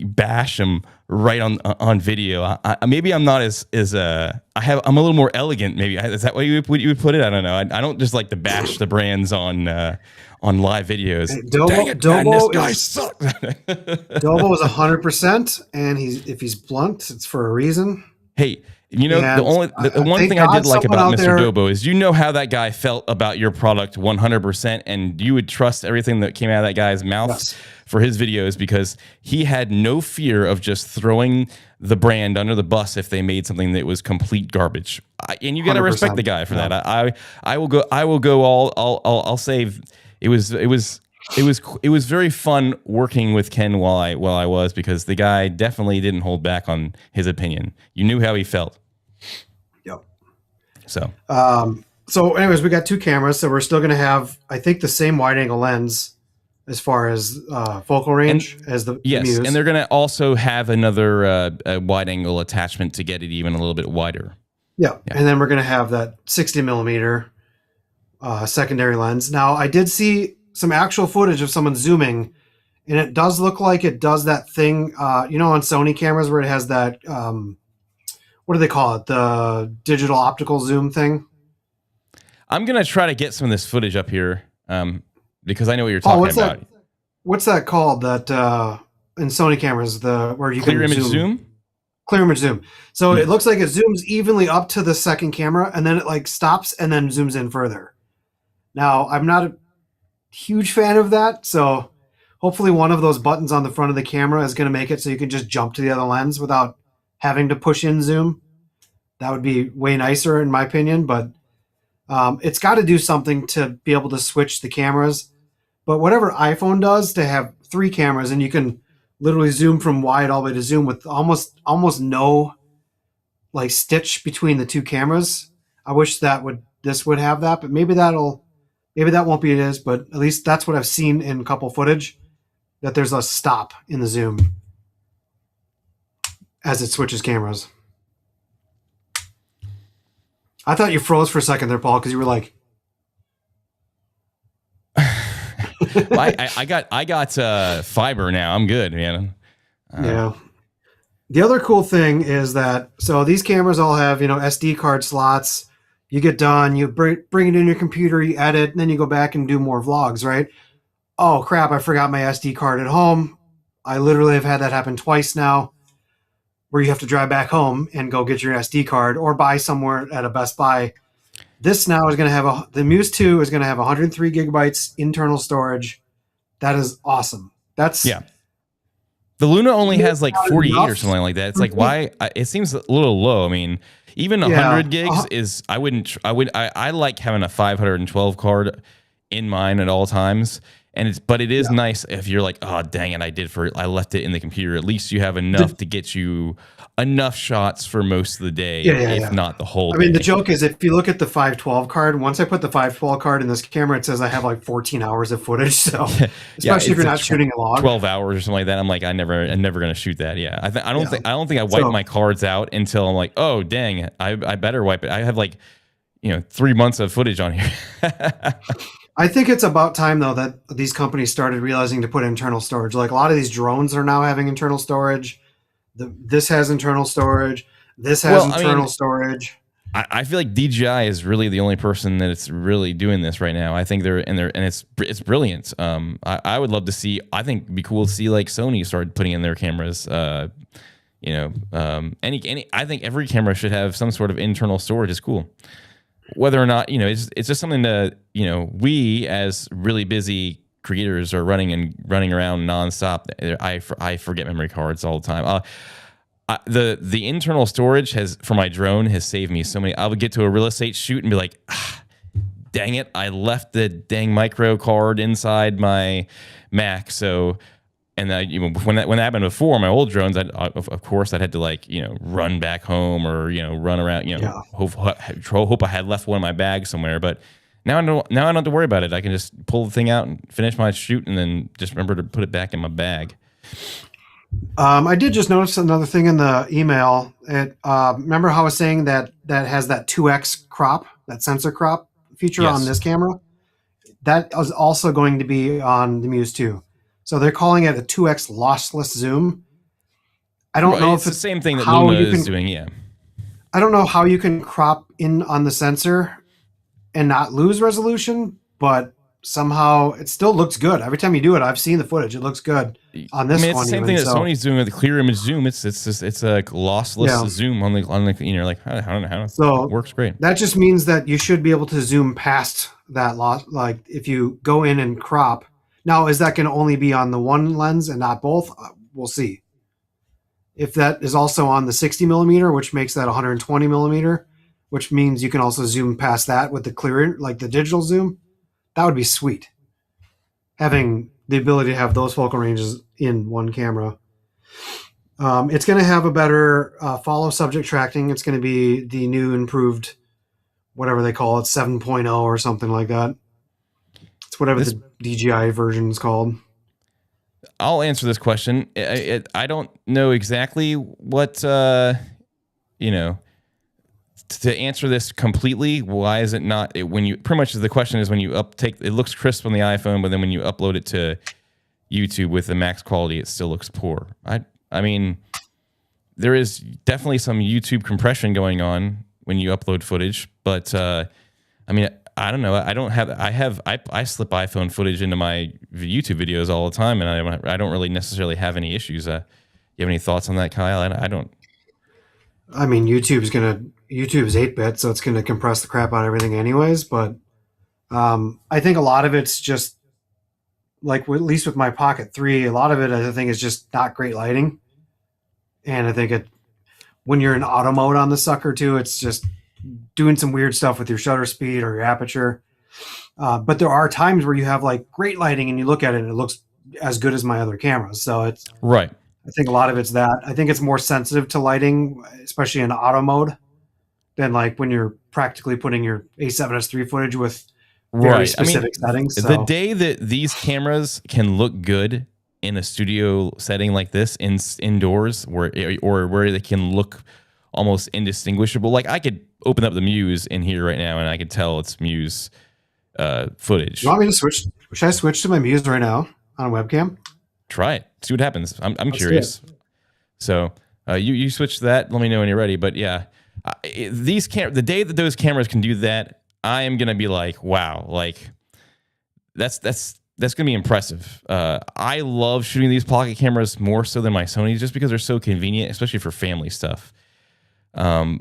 bash them right on video. Maybe I'm not as I'm a little more elegant. Maybe is that way you would put it? I don't know. I don't just like to bash the brands on live videos. Dang it, man, this guy sucks. Dobo is 100%, and if he's blunt, it's for a reason. Hey. The one thing I did like about Mr. Dobo is how that guy felt about your product 100%, and you would trust everything that came out of that guy's mouth for his videos because he had no fear of just throwing the brand under the bus if they made something that was complete garbage. And you got to respect the guy for that. I will go I'll say it was very fun working with Ken while I was, because the guy definitely didn't hold back on his opinion. You knew how he felt. Yep. So anyways, we got two cameras, so we're still going to have, I think, the same wide angle lens as far as focal range as the Muse. And they're going to also have another wide angle attachment to get it even a little bit wider. Yeah. And then we're going to have that 60 millimeter secondary lens. Now, I did see some actual footage of someone zooming, and it does look like it does that thing, on Sony cameras where it has that, what do they call it? The digital optical zoom thing. I'm going to try to get some of this footage up here because I know what you're talking about. What's that called? That in Sony cameras, where you clear can image zoom? Clear image zoom. So it looks like it zooms evenly up to the second camera, and then it stops and then zooms in further. Now, I'm not a huge fan of that, so hopefully one of those buttons on the front of the camera is going to make it so you can just jump to the other lens without having to push in zoom. That would be way nicer in my opinion, but it's got to do something to be able to switch the cameras. But whatever iPhone does to have 3 cameras and you can literally zoom from wide all the way to zoom with almost no like stitch between the 2 cameras. I wish this would have that, but maybe that won't be it is, but at least that's what I've seen in a couple footage, that there's a stop in the zoom as it switches cameras. I thought you froze for a second there, Paul, because you were like, well, I got fiber now. I'm good, man. Yeah. The other cool thing is that, so these cameras all have, SD card slots. You get done, you bring it in your computer, you edit, and then you go back and do more vlogs, right? Oh crap, I forgot my SD card at home. I literally have had that happen twice now, where you have to drive back home and go get your SD card or buy somewhere at a Best Buy. This now is going to have the Muse 2 is going to have 103 gigabytes internal storage. That is awesome. Yeah. The Luna only has like 48 or something like that. It's like, why? It seems a little low. I mean, even 100 gigs is, I like having a 512 card in mine at all times. But it is nice if you're like, oh, dang it, I left it in the computer. At least you have enough to get you enough shots for most of the day, if not the whole day. I mean, the joke is if you look at the 512 card, once I put the 512 card in this camera, it says I have like 14 hours of footage. So especially if you're not shooting a log. 12 hours or something like that. I'm like, I'm never going to shoot that. Yeah. I don't think I wipe my cards out until I'm like, oh, dang, I better wipe it. I have like, 3 months of footage on here. I think it's about time, though, that these companies started realizing to put internal storage. Like a lot of these drones are now having internal storage. This has internal storage. This has internal storage. I feel like DJI is really the only person that's really doing this right now. I think it's brilliant. I would love to see. I think it'd be cool to see like Sony start putting in their cameras. I think every camera should have some sort of internal storage. Is cool. Whether or not, it's just something that, we as really busy creators are running around nonstop. I forget memory cards all the time. The internal storage for my drone has saved me so many. I would get to a real estate shoot and be like, dang it, I left the dang micro card inside my Mac. So, and when that happened before, my old drones, of course, I'd had to run back home or run around, hope I had left one in my bag somewhere. But now I don't have to worry about it. I can just pull the thing out and finish my shoot, and then just remember to put it back in my bag. I did just notice another thing in the email. Remember how I was saying that has that 2x crop, that sensor crop feature on this camera? That is also going to be on the Muse 2. So they're calling it a 2x lossless zoom. I don't know if it's the same thing that Luna is doing. Yeah. I don't know how you can crop in on the sensor and not lose resolution, but somehow it still looks good. Every time you do it, I've seen the footage. It looks good on this one. It's the same thing that Sony's doing with the clear image zoom. It's a lossless zoom on the I don't know how. So it works great. That just means that you should be able to zoom past that loss. Like if you go in and crop. Now, is that going to only be on the one lens and not both? We'll see. If that is also on the 60 millimeter, which makes that 120 millimeter, which means you can also zoom past that with the clear, like the digital zoom, that would be sweet. Having the ability to have those focal ranges in one camera. It's going to have a better follow subject tracking. It's going to be the new improved, whatever they call it, 7.0 or something like that. It's whatever the DJI version is called. I'll answer this question. I don't know exactly what, to answer this completely. Why is it not pretty much the question is when you it looks crisp on the iPhone, but then when you upload it to YouTube with the max quality, it still looks poor. I mean, there is definitely some YouTube compression going on when you upload footage, but I don't know. I slip iPhone footage into my YouTube videos all the time, and I don't really necessarily have any issues. You have any thoughts on that, Kyle? I don't. I mean, YouTube's 8-bit, so it's gonna compress the crap out of everything anyways. But I think a lot of it's just like at least with my Pocket 3, a lot of it I think is just not great lighting, and I think when you're in auto mode on the sucker too, it's just doing some weird stuff with your shutter speed or your aperture. But there are times where you have like great lighting and you look at it and it looks as good as my other cameras. So it's Right. I think a lot of it's that. I think it's more sensitive to lighting, especially in auto mode, than like when you're practically putting your A7S3 footage with very Right. I mean, specific settings. the So day that these cameras can look good in a studio setting like this, indoors, where they can look almost indistinguishable. Like I could open up the Muse in here right now, and I could tell it's Muse footage. you want me to switch? Should I switch to my Muse right now on a webcam? Try it. See what happens. I'm Let's curious. So you switch to that. Let me know when you're ready. But yeah, the day that those cameras can do that, I am gonna be like, wow, like that's gonna be impressive. I love shooting these pocket cameras more so than my Sonys, just because they're so convenient, especially for family stuff. So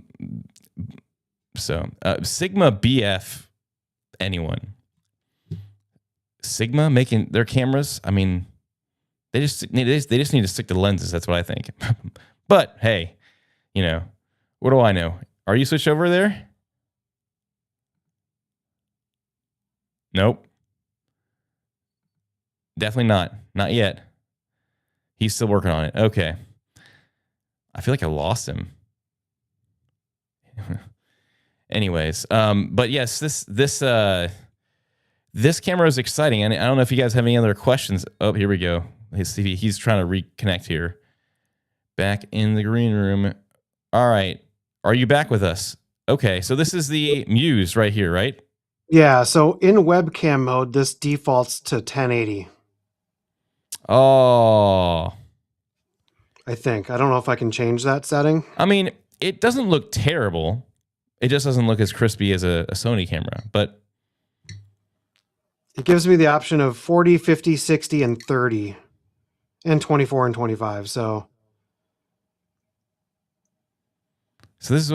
Sigma BF, anyone? Sigma making their cameras. I mean, they just need to stick to lenses. That's what I think. But hey, what do I know? Are you switched over there? Nope. Definitely not. Not yet. He's still working on it. Okay. I feel like I lost him. Anyways, but yes, this camera is exciting, and I don't know if you guys have any other questions. Oh, here we go. He's trying to reconnect here. Back in the green room. All right. Are you back with us? Okay, so this is the Muse right here, right? Yeah. So in webcam mode, this defaults to 1080. Oh. I think. I don't know if I can change that setting. I mean, it doesn't look terrible. It just doesn't look as crispy as a Sony camera, but it gives me the option of 40, 50, 60, and 30, and 24 and 25. So this is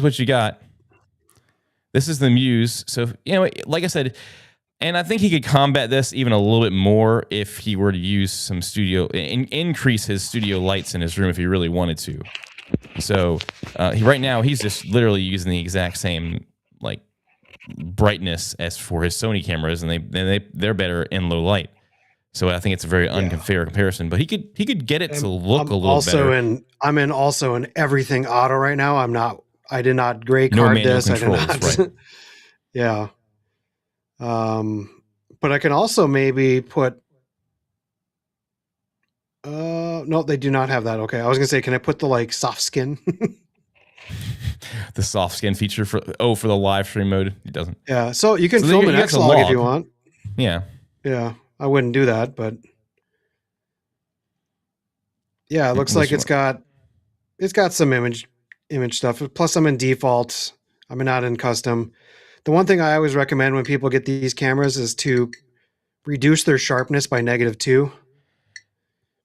what you got. This is the Muse. So, like I said, and I think he could combat this even a little bit more if he were to use some increase his studio lights in his room if he really wanted to. So right now he's just literally using the exact same like brightness as for his Sony cameras, and they're better in low light. So I think it's a very unfair comparison. But he could get it to look a little better. I'm also in everything auto right now. I did not gray card this. Controls, I did not. right. Yeah. But I can also maybe put. No, they do not have that. Okay, I was gonna say, can I put the soft skin? The soft skin feature for the live stream mode. It doesn't. Yeah, so you can film an X-Log if you want. Yeah. Yeah, I wouldn't do that, but yeah, it looks like it's got some image stuff. Plus, I'm in default. I'm not in custom. The one thing I always recommend when people get these cameras is to reduce their sharpness by -2,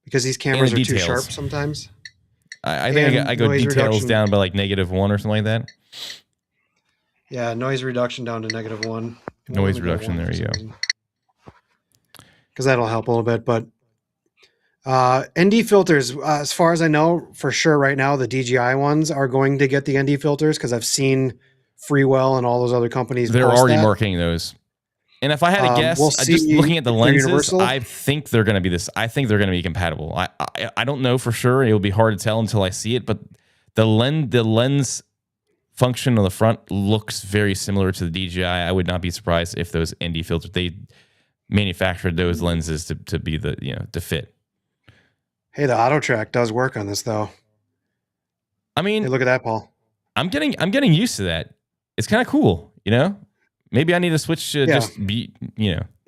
because these cameras are too sharp sometimes. I think I go details down by like -1 or something like that. Yeah, noise reduction down to -1. Noise reduction, there you go. Because that'll help a little bit. But ND filters, as far as I know, for sure right now, the DJI ones are going to get the ND filters, because I've seen Freewell and all those other companies. They're already marketing those. And if I had to guess, just looking at the lenses, I think they're going to be this. I think they're going to be compatible. I don't know for sure. It'll be hard to tell until I see it. But the lens function on the front looks very similar to the DJI. I would not be surprised if those ND filters, they manufactured those lenses to be to fit. Hey, the auto track does work on this though. I mean, hey, look at that, Paul. I'm getting used to that. It's kind of cool, Maybe I need to switch to just be,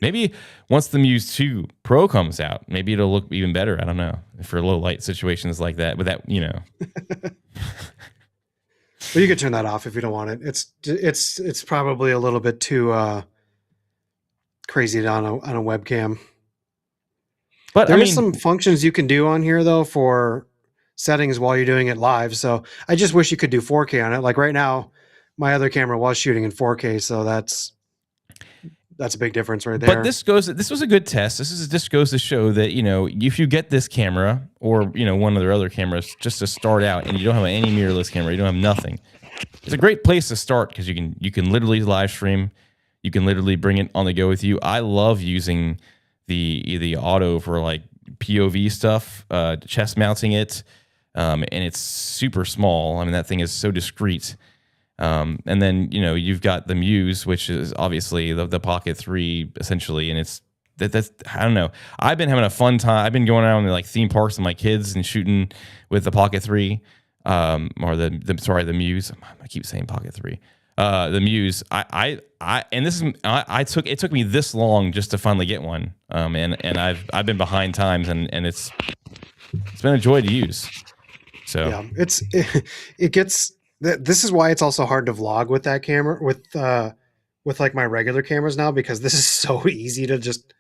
maybe once the Muse 2 Pro comes out, maybe it'll look even better. I don't know, for low light situations like that. But that, Well, you could turn that off if you don't want it. It's probably a little bit too crazy on a webcam. But there's some functions you can do on here though for settings while you're doing it live. So I just wish you could do 4K on it. Like right now, my other camera was shooting in 4K, so that's that's a big difference right there. But this was a good test. This goes to show that, you know, if you get this camera or, you know, one of their other cameras just to start out and you don't have any mirrorless camera, you don't have nothing. It's a great place to start because you can literally live stream. You can literally bring it on the go with you. I love using the auto for like POV stuff, chest mounting it, and it's super small. I mean, that thing is so discreet. And then, you know, you've got the Muse, which is obviously the Pocket 3 essentially, and it's that's I don't know. I've been having a fun time. I've been going around to like theme parks with my kids and shooting with the Pocket 3, or the Muse. I keep saying Pocket 3. The Muse. It took me this long just to finally get one. And I've been behind times, and it's been a joy to use. So yeah, it gets. This is why it's also hard to vlog with that camera with like my regular cameras now, because this is so easy to just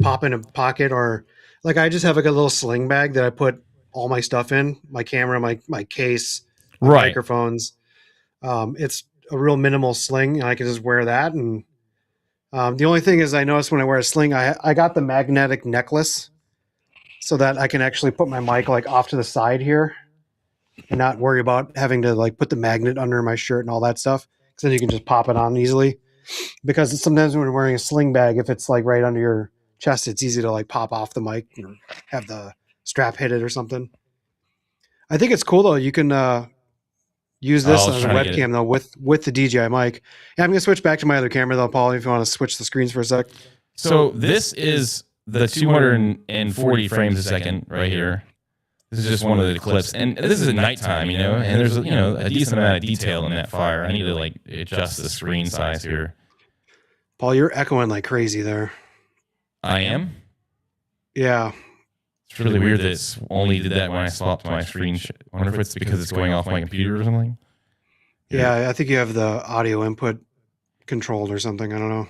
pop in a pocket, or like I just have like a little sling bag that I put all my stuff in, my camera, my case, my right. microphones. It's a real minimal sling, and I can just wear that. And the only thing is, I noticed when I wear a sling, I got the magnetic necklace so that I can actually put my mic like off to the side here and not worry about having to like put the magnet under my shirt and all that stuff. Because then you can just pop it on easily. Because sometimes when you're wearing a sling bag, if it's like right under your chest, it's easy to like pop off the mic or have the strap hit it or something. I think it's cool though. You can use this as a webcam though with the DJI mic. Yeah, I'm gonna switch back to my other camera though, Paul. If you want to switch the screens for a sec. So this is the 240 frames a second right here. This is just one of the clips, and this is at nighttime, you know, and there's, you know, a decent amount of detail in that fire. I need to like adjust the screen size here. Paul, you're echoing like crazy there. I am? Yeah. It's really weird that it's only did that when I swapped my screen. I wonder if it's because it's going off my computer or something. Yeah, I think you have the audio input controlled or something. I don't know.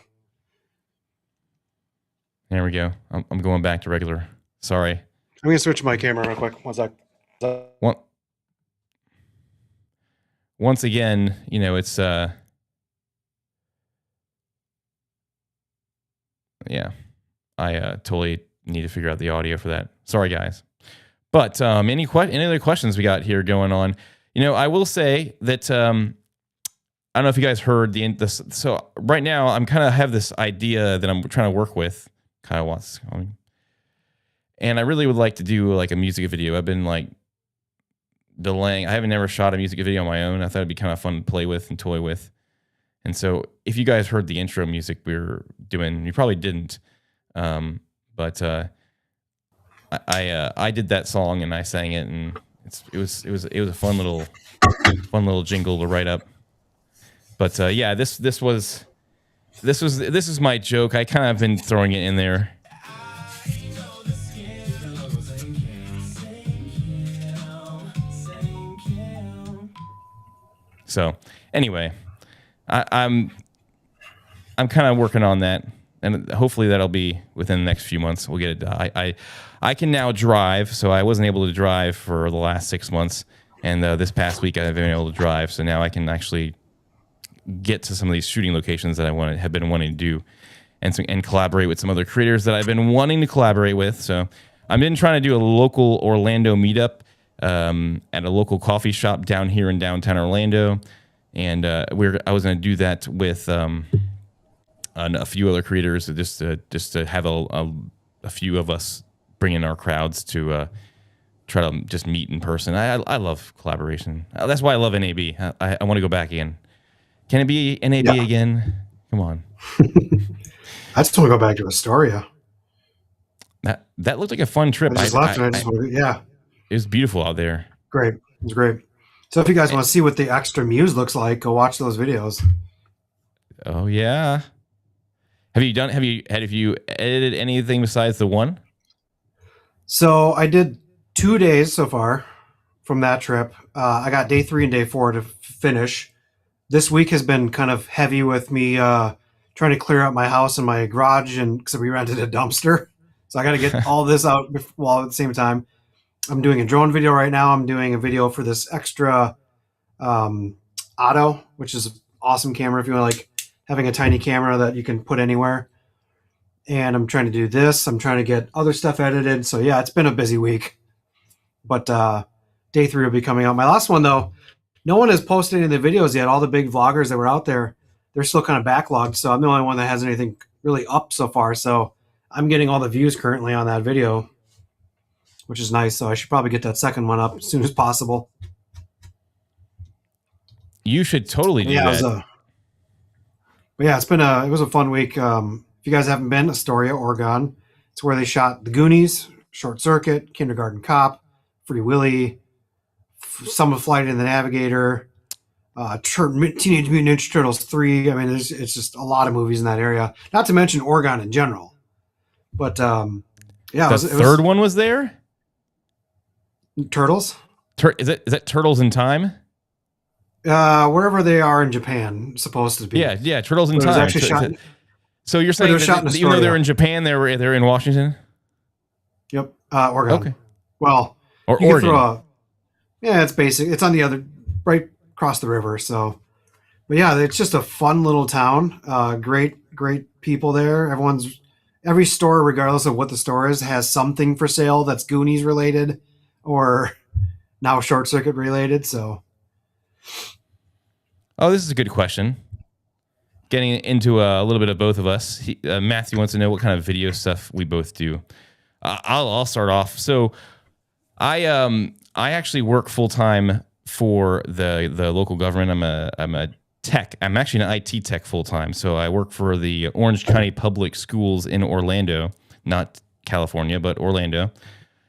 There we go. I'm going back to regular. Sorry. I'm going to switch my camera real quick. One sec. Once again, you know, it's yeah. I totally need to figure out the audio for that. Sorry, guys. But any other questions we got here going on? You know, I will say that I don't know if you guys heard this. So right now, I'm kind of have this idea that I'm trying to work with. Kind of wants, and I really would like to do like a music video. I've been like delaying. I haven't never shot a music video on my own. I thought it'd be kind of fun to play with and toy with. And so, if you guys heard the intro music we were doing, you probably didn't. But I did that song and I sang it, and it was a fun little jingle to write up. But yeah, this is my joke. I kind of been throwing it in there. So anyway, I'm kind of working on that, and hopefully that'll be within the next few months. We'll get it. I can now drive, so I wasn't able to drive for the last 6 months, and this past week I've been able to drive. So now I can actually get to some of these shooting locations that I have been wanting to do, and collaborate with some other creators that I've been wanting to collaborate with. So I've been trying to do a local Orlando meetup at a local coffee shop down here in downtown Orlando, and I was going to do that with a few other creators, just to have a few of us bring in our crowds to try to just meet in person. I love collaboration. That's why I love NAB. I want to go back again. Can it be NAB again? Come on. I just want to go back to Astoria. That looked like a fun trip. I just left, and it was beautiful out there. Great. It was great. So if you guys want to see what the Xtra Muse looks like, go watch those videos. Oh yeah. Have you edited anything besides the one? So I did 2 days so far from that trip. I got day 3 and day 4 to finish. This week has been kind of heavy with me trying to clear out my house and my garage, and because we rented a dumpster. So I got to get all this out while at the same time. I'm doing a drone video right now. I'm doing a video for this Xtra Auto, which is an awesome camera if you want to like having a tiny camera that you can put anywhere. And I'm trying to do this. I'm trying to get other stuff edited. So yeah, it's been a busy week. But day 3 will be coming out. My last one though, no one has posted any of the videos yet. All the big vloggers that were out there, they're still kind of backlogged. So I'm the only one that has anything really up so far. So I'm getting all the views currently on that video, which is nice. So I should probably get that second one up as soon as possible. You should totally do that. It was a fun week. If you guys haven't been, Astoria, Oregon, it's where they shot The Goonies, Short Circuit, Kindergarten Cop, Free Willy, some of Flight of the Navigator, Teenage Mutant Ninja Turtles 3. I mean, it's just a lot of movies in that area. Not to mention Oregon in general. But the third one was there. Turtles. Is that Turtles in Time? Wherever they are in Japan, supposed to be. Yeah, Turtles in Time. So you're saying that even though they're in Japan, they're in Washington? Yep, Oregon. Okay. Well, or Oregon. It's basic. It's on the other, right across the river. So, but yeah, it's just a fun little town. Great people there. Every store, regardless of what the store is, has something for sale that's Goonies related or now Short Circuit related. So. Oh, this is a good question. Getting into a little bit of both of us. Matthew wants to know what kind of video stuff we both do. I'll start off. So, I actually work full time for the local government. I'm a tech. I'm actually an IT tech full time. So I work for the Orange County Public Schools in Orlando, not California, but Orlando,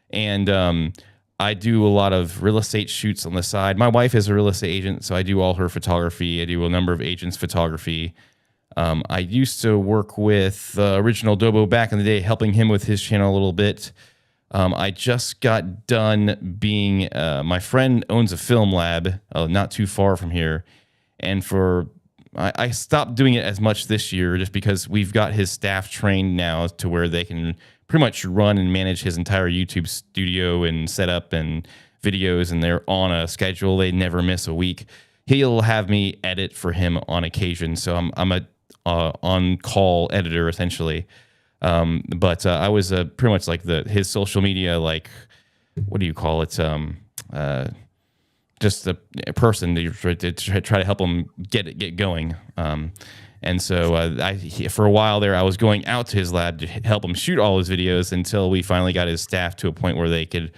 and I do a lot of real estate shoots on the side. My wife is a real estate agent, so I do all her photography. I do a number of agents' photography. I used to work with Original Dobo back in the day, helping him with his channel a little bit. I just got done being, my friend owns a film lab not too far from here. And I stopped doing it as much this year just because we've got his staff trained now to where they can pretty much run and manage his entire YouTube studio and setup and videos, and they're on a schedule. They never miss a week. He'll have me edit for him on occasion, so I'm a on-call editor essentially. But I was pretty much like his social media, like, what do you call it? Just a person to try to help him get going. And so for a while there, I was going out to his lab to help him shoot all his videos until we finally got his staff to a point where they could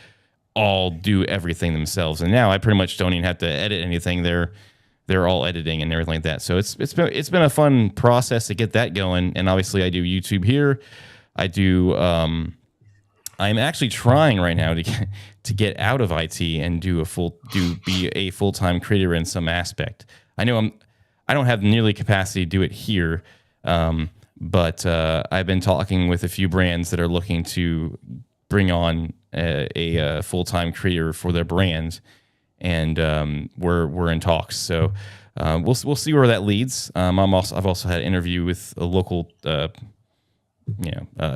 all do everything themselves. And now I pretty much don't even have to edit anything. They're all editing and everything like that. So it's been a fun process to get that going. And obviously I do YouTube here. I do. I'm actually trying right now to get out of IT and be a full-time creator in some aspect. I know I don't have nearly capacity to do it here, but I've been talking with a few brands that are looking to bring on a full-time creator for their brands, and we're in talks. So we'll see where that leads. I've also had an interview with a local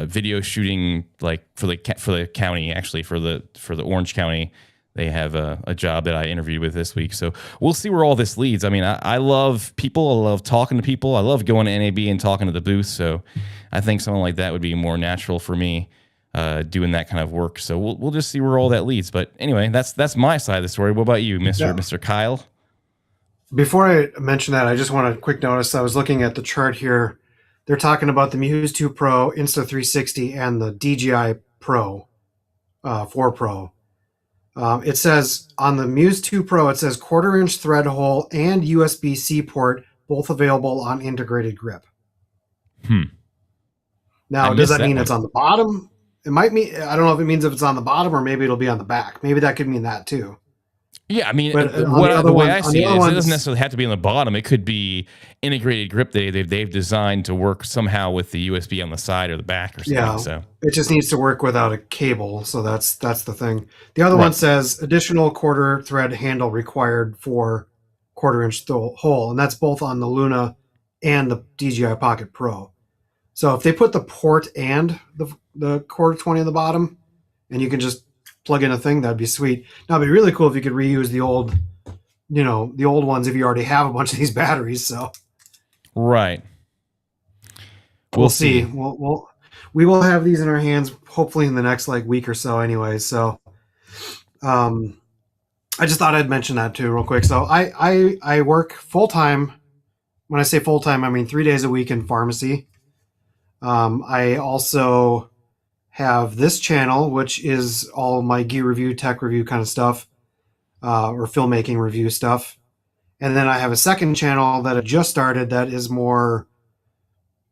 video shooting, like for the county, actually for the Orange County. They have a job that I interviewed with this week. So we'll see where all this leads. I mean, I love people. I love talking to people. I love going to NAB and talking to the booth. So I think something like that would be more natural for me, doing that kind of work. So we'll just see where all that leads. But anyway, that's my side of the story. What about you, Mr. Kyle? Before I mention that, I just want a quick notice. I was looking at the chart here. They're talking about the Muse 2 Pro, Insta360, and the DJI Pro 4 Pro. It says on the Muse 2 Pro, it says 1/4-inch thread hole and USB-C port, both available on integrated grip. Now, does that mean it's on the bottom? It might mean, I don't know if it means if it's on the bottom or maybe it'll be on the back. Maybe that could mean that too. Yeah, I mean, the way I see it is it doesn't necessarily have to be on the bottom. It could be integrated grip they've designed to work somehow with the USB on the side or the back or something. Yeah, so it just needs to work without a cable. So that's the thing. The other one says additional 1/4 thread handle required for 1/4-inch hole, and that's both on the Luna and the DJI Pocket Pro. So if they put the port and the quarter 20 on the bottom, and you can just plug in a thing, that'd be sweet. Now it'd be really cool if you could reuse the old ones if you already have a bunch of these batteries. So right. we'll see. see. We will have these in our hands hopefully in the next like week or so anyway. So um I just thought I'd mention that too real quick. So I work full time. When I say full time, I mean 3 days a week in pharmacy. I also have this channel, which is all my gear review, tech review kind of stuff, or filmmaking review stuff. And then I have a second channel that I just started that is more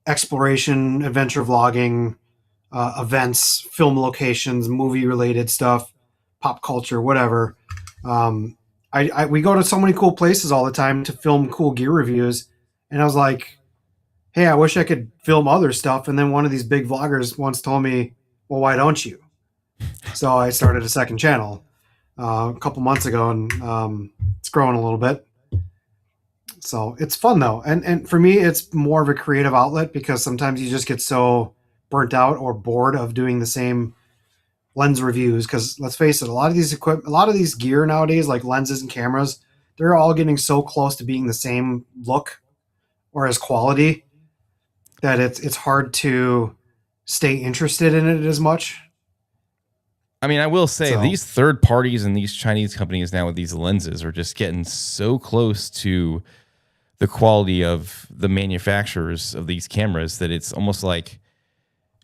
exploration, adventure vlogging, events, film locations, movie related stuff, pop culture, whatever. Um, we go to so many cool places all the time to film cool gear reviews, and I was like, hey, I wish I could film other stuff. And then one of these big vloggers once told me, well, why don't you? So I started a second channel a couple months ago, and it's growing a little bit. So it's fun though, and for me, it's more of a creative outlet because sometimes you just get so burnt out or bored of doing the same lens reviews. Because let's face it, a lot of these gear nowadays, like lenses and cameras, they're all getting so close to being the same look or as quality that it's hard to stay interested in it as much. I mean, I will say So these third parties and these Chinese companies now with these lenses are just getting so close to the quality of the manufacturers of these cameras that it's almost like,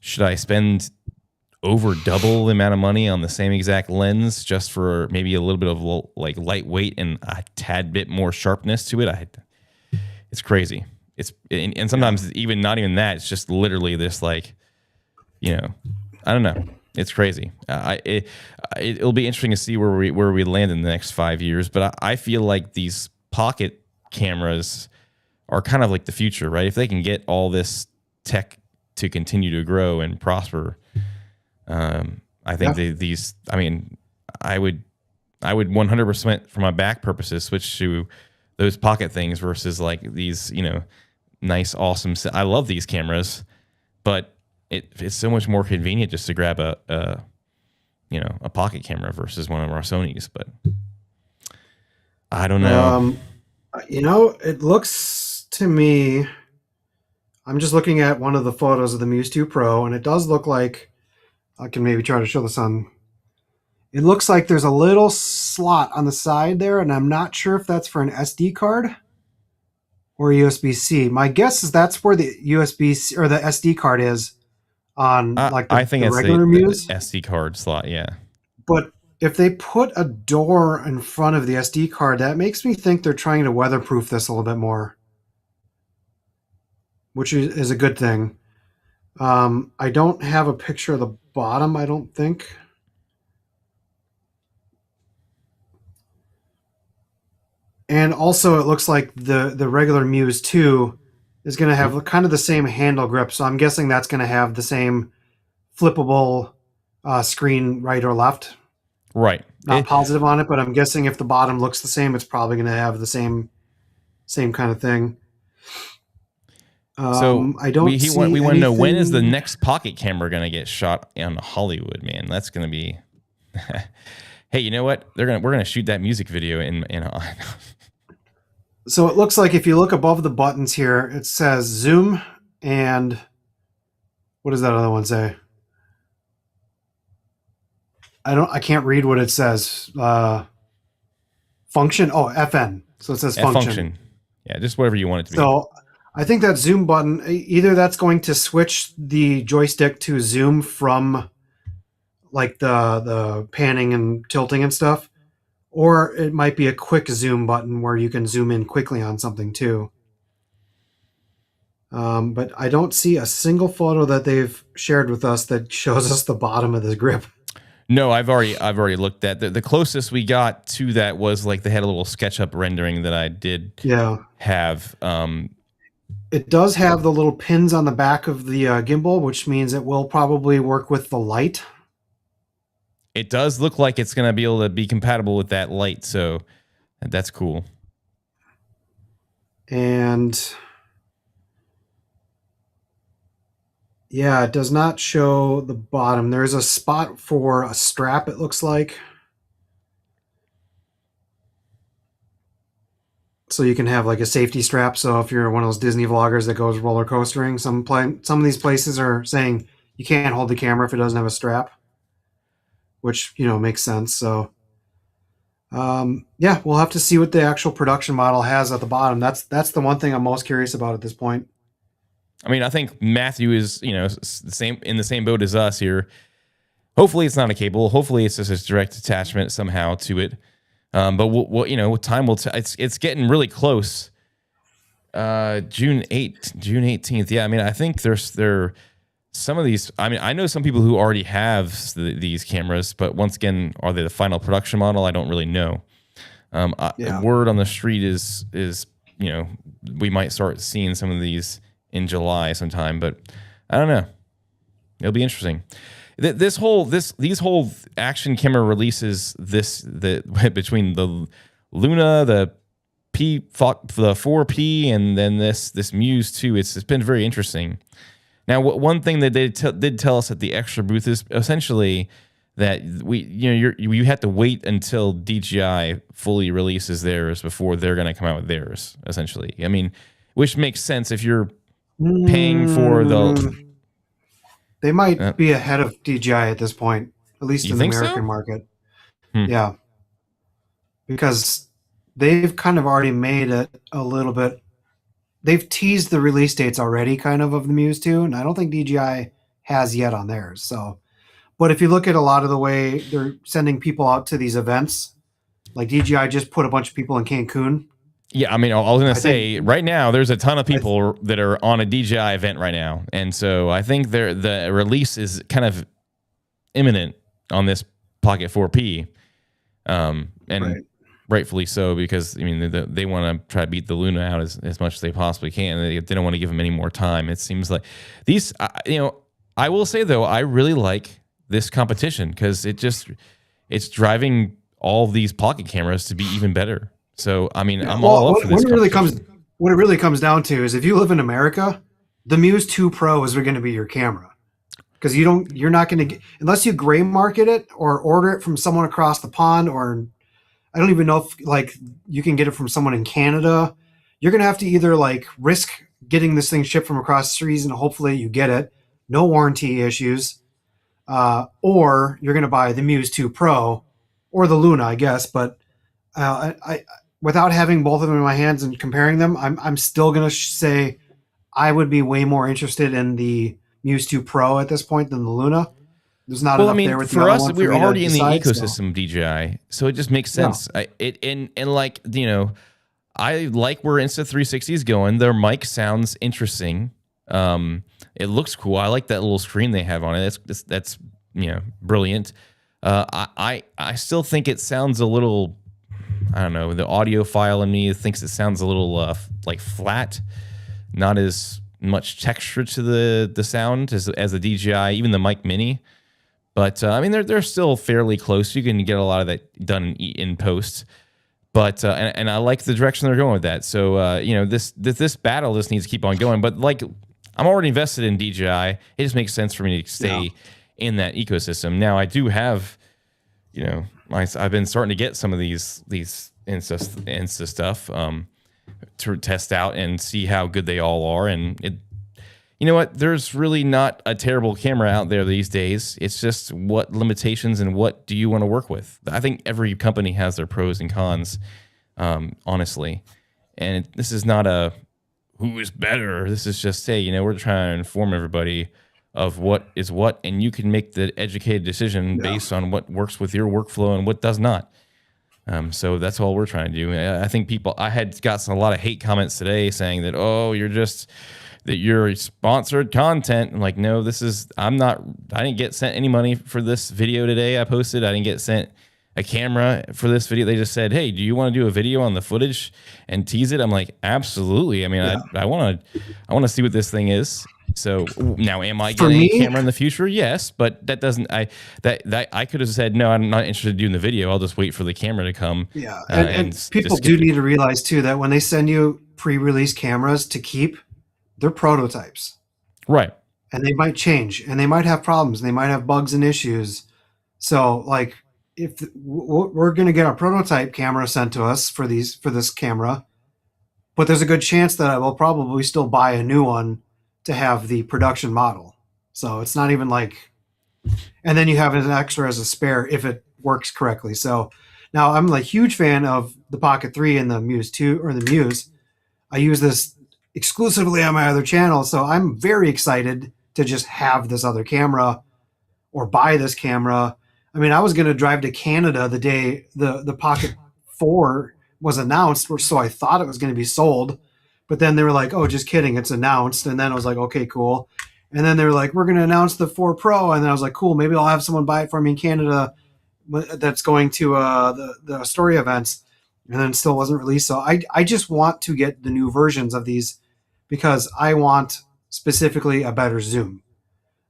should I spend over double the amount of money on the same exact lens just for maybe a little bit of like lightweight and a tad bit more sharpness to it? It's crazy. And sometimes even not even that. It's just literally this like, I don't know. It's crazy. It'll be interesting to see where we land in the next 5 years. But I feel like these pocket cameras are kind of like the future, right? If they can get all this tech to continue to grow and prosper, I think these. I mean, I would 100% for my back purposes switch to those pocket things versus like these, nice, awesome. I love these cameras, but it's so much more convenient just to grab a pocket camera versus one of our Sonys. But I don't know. It looks to me, I'm just looking at one of the photos of the Muse 2 Pro, and it does look like, I can maybe try to show this on. It looks like there's a little slot on the side there, and I'm not sure if that's for an SD card or USB-C. My guess is that's where the USB-C or the SD card is on like I think the it's regular the Muse. SD card slot, yeah. But if they put a door in front of the SD card, that makes me think they're trying to weatherproof this a little bit more, which is a good thing. I don't have a picture of the bottom, I don't think. And also, it looks like the regular Muse 2 is going to have kind of the same handle grip. So I'm guessing that's going to have the same flippable screen right or left. Right. Not positive on it, but I'm guessing if the bottom looks the same, it's probably going to have the same kind of thing. So I don't we see want to know, when is the anything- next pocket camera going to get shot on Hollywood, man? That's going to be. Hey, you know what? We're gonna shoot that music video in. So it looks like if you look above the buttons here, it says zoom and what does that other one say? I can't read what it says. Function. Oh, FN. So it says function. Yeah, just whatever you want it to be. So I think that zoom button, either that's going to switch the joystick to zoom from like the panning and tilting and stuff, or it might be a quick zoom button where you can zoom in quickly on something too. But I don't see a single photo that they've shared with us that shows us the bottom of this grip. No, I've already looked at the closest we got to that was like they had a little SketchUp rendering that I did have. It does have the little pins on the back of the gimbal, which means it will probably work with the light. It does look like it's going to be able to be compatible with that light, so that's cool. And yeah, it does not show the bottom. There's a spot for a strap, it looks like. So you can have like a safety strap. So if you're one of those Disney vloggers that goes roller coastering, some of these places are saying you can't hold the camera if it doesn't have a strap, which makes sense. So yeah, we'll have to see what the actual production model has at the bottom. That's the one thing I'm most curious about at this point. I mean, I think Matthew is in the same boat as us here. Hopefully, it's not a cable. Hopefully, it's just a direct attachment somehow to it. But what time will tell. It's getting really close. June 18th. Yeah, I mean, I think there some of these. I mean, I know some people who already have these cameras, but once again, are they the final production model? I don't really know. Word on the street is we might start seeing some of these in July sometime, but I don't know. It'll be interesting. These whole action camera releases between the Luna, the 4P, and then this Muse 2. It's been very interesting. Now, one thing that they did tell us at the Xtra booth is essentially that you have to wait until DJI fully releases theirs before they're going to come out with theirs. Essentially, I mean, which makes sense if you're paying for the. They might be ahead of DJI at this point, at least in the American market. Yeah, because they've kind of already made it a little bit. They've teased the release dates already, kind of the Muse 2, and I don't think DJI has yet on theirs. So, but if you look at a lot of the way they're sending people out to these events, like DJI just put a bunch of people in Cancun. Yeah, I mean, I was going to say, right now, there's a ton of people that are on a DJI event right now. And so I think the release is kind of imminent on this Pocket 4P. And rightfully so, because, I mean, they want to try to beat the Luna out as much as they possibly can. They don't want to give them any more time. It seems like these, I will say, though, I really like this competition because it's driving all of these pocket cameras to be even better. So, I mean, I'm all up for this. What it really comes down to is if you live in America, the Muse 2 Pro is going to be your camera. Because you're not going to get, unless you gray market it or order it from someone across the pond, or I don't even know if you can get it from someone in Canada. You're going to have to either risk getting this thing shipped from across the seas and hopefully you get it, no warranty issues, or you're going to buy the Muse 2 Pro or the Luna, I guess. But I without having both of them in my hands and comparing them, I'm still going to say I would be way more interested in the Muse 2 Pro at this point than the Luna. There's not enough there with the other one. We're already in the ecosystem of DJI, so it just makes sense. I like where Insta360 is going. Their mic sounds interesting. It looks cool. I like that little screen they have on it. That's brilliant. I still think it sounds a little, I don't know, the audiophile in me thinks it sounds a little flat, not as much texture to the sound as the DJI, even the Mic Mini. But I mean, they're still fairly close. You can get a lot of that done in post. But and I like the direction they're going with that. So this battle just needs to keep on going. But I'm already invested in DJI. It just makes sense for me to stay in that ecosystem. Now I do have, I've been starting to get some of these Insta stuff to test out and see how good they all are. And you know what? There's really not a terrible camera out there these days. It's just what limitations and what do you want to work with. I think every company has their pros and cons, honestly. And this is not a who is better. This is just, hey, we're trying to inform everybody of what is what, and you can make the educated decision based on what works with your workflow and what does not. So that's all we're trying to do. I think I had got a lot of hate comments today saying that, oh, you're sponsored content. I'm like, no, I didn't get sent any money for this video today I posted. I didn't get sent a camera for this video. They just said, hey, do you want to do a video on the footage and tease it? I'm like, absolutely. I mean, I want to see what this thing is. So now, am I getting a camera in the future? Yes, but that doesn't. I could have said no. I'm not interested in doing the video. I'll just wait for the camera to come. Yeah, and people do need to realize too that when they send you pre-release cameras to keep, they're prototypes, right? And they might change, and they might have problems, and they might have bugs and issues. So, if we're going to get our prototype camera sent to us for this camera, but there's a good chance that I will probably still buy a new one to have the production model. So it's not even like, and then you have an extra as a spare if it works correctly. So now I'm a huge fan of the Pocket 3 and the Muse 2 or the Muse. I use this exclusively on my other channel, so I'm very excited to just have this other camera or buy this camera. I mean, I was going to drive to Canada the day the Pocket 4 was announced, so I thought it was going to be sold. But then they were like, oh, just kidding, it's announced. And then I was like, okay, cool. And then they were like, we're going to announce the 4 Pro. And then I was like, cool, maybe I'll have someone buy it for me in Canada that's going to the story events. And then it still wasn't released. So I just want to get the new versions of these because I want specifically a better zoom.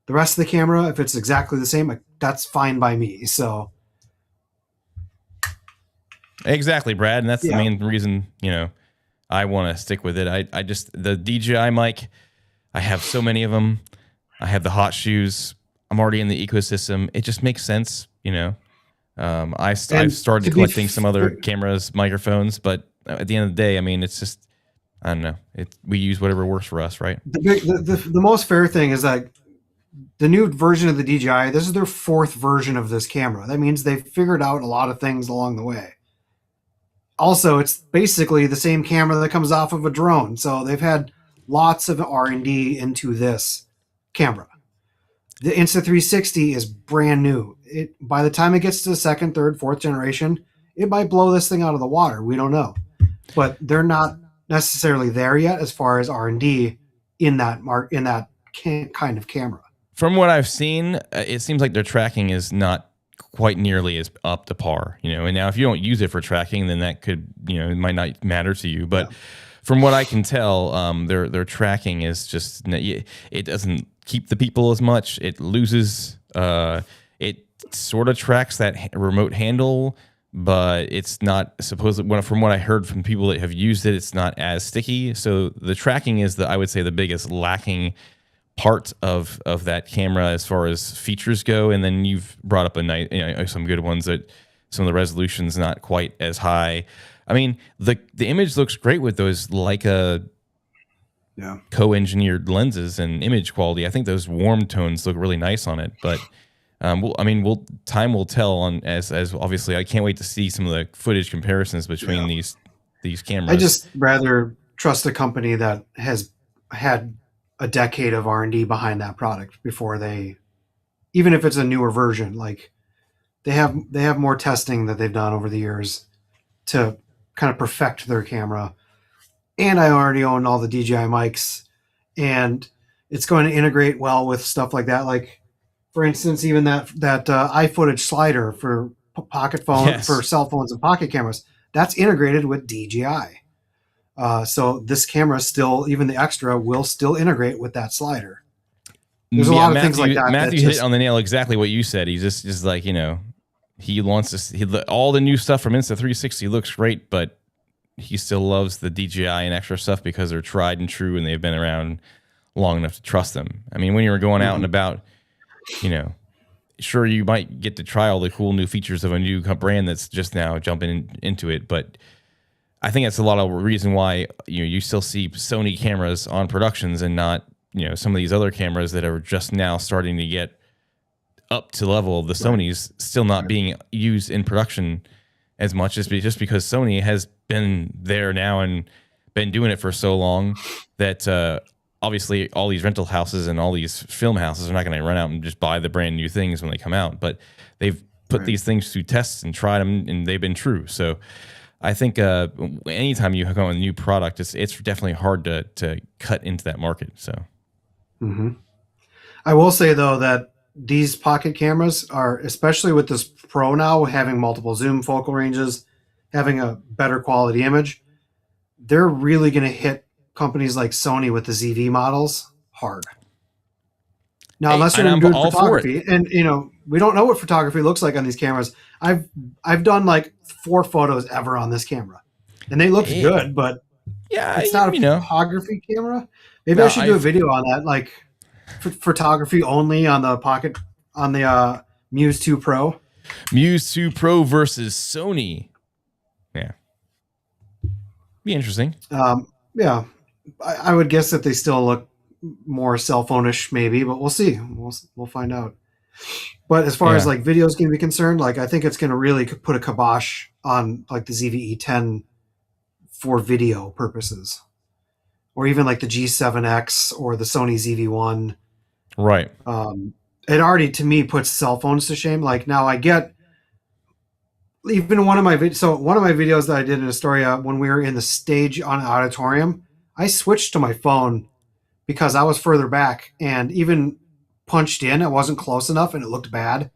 The rest of the camera, if it's exactly the same, that's fine by me. So exactly, Brad, and that's the main reason, you know, I want to stick with it. I just, the DJI mic, I have so many of them. I have the hot shoes. I'm already in the ecosystem. It just makes sense, you know. I've started collecting some other cameras, microphones, but at the end of the day, I mean, it's just, I don't know. We use whatever works for us, right? The most fair thing is that the new version of the DJI, this is their 4th version of this camera. That means they've figured out a lot of things along the way. Also, it's basically the same camera that comes off of a drone. So they've had lots of R&D into this camera. The Insta360 is brand new. By the time it gets to the 2nd, 3rd, 4th generation, it might blow this thing out of the water. We don't know. But they're not necessarily there yet as far as R&D in that kind of camera. From what I've seen, it seems like their tracking is not quite nearly as up to par, you know. And now if you don't use it for tracking, then that could, you know, it might not matter to you. But from what I can tell, their tracking is just, it doesn't keep the people as much. It loses, it sort of tracks that remote handle, but it's not supposedly, from what I heard from people that have used it, it's not as sticky. So the tracking is I would say the biggest lacking part of that camera as far as features go. And then you've brought up some good ones that some of the resolution's not quite as high. I mean, the image looks great with those Leica co-engineered lenses and image quality. I think those warm tones look really nice on it, but time will tell as obviously I can't wait to see some of the footage comparisons between these cameras. I just rather trust a company that has had a decade of R&D behind that product before even if it's a newer version, like they have more testing that they've done over the years to kind of perfect their camera. And I already own all the DJI mics, and it's going to integrate well with stuff like that. Like, for instance, even that iFootage slider for pocket phone, for cell phones and pocket cameras, that's integrated with DJI. So this camera still, even the Xtra, will still integrate with that slider. There's a lot of things like that. Matthew hit on the nail exactly what you said. He's just like, you know, he wants to, all the new stuff from Insta360 looks great, but he still loves the DJI and Xtra stuff because they're tried and true and they've been around long enough to trust them. I mean, when you were going out and about, you know, sure, you might get to try all the cool new features of a new brand that's just now jumping into it, but I think that's a lot of reason why you still see Sony cameras on productions and not, you know, some of these other cameras that are just now starting to get up to level of the Sonys still not being used in production as much as just because Sony has been there now and been doing it for so long that obviously all these rental houses and all these film houses are not going to run out and just buy the brand new things when they come out, but they've put these things through tests and tried them and they've been true. So I think anytime you come with a new product, it's definitely hard to cut into that market. So, I will say though that these pocket cameras are, especially with this Pro now, having multiple zoom focal ranges, having a better quality image, they're really going to hit companies like Sony with the ZV models hard. Now, unless you're doing photography, and you know, we don't know what photography looks like on these cameras. I've done like 4 photos ever on this camera, and they look good, but it's not a photography camera. Maybe I should do a video on that, like photography only on the pocket, on the Muse 2 Pro. Muse 2 Pro versus Sony. Yeah, be interesting. Yeah, I would guess that they still look more cell phone-ish, maybe, but we'll see. We'll find out. But as far as Yeah. like videos going to be concerned, like I think it's going to really put a kibosh on like the ZVE10 for video purposes, or even like the G7X or the Sony ZV1. Right. It already to me puts cell phones to shame. Like now I get even one of my videos that I did in Astoria when we were in the stage on auditorium, I switched to my phone because I was further back and even punched in, it wasn't close enough and it looked bad.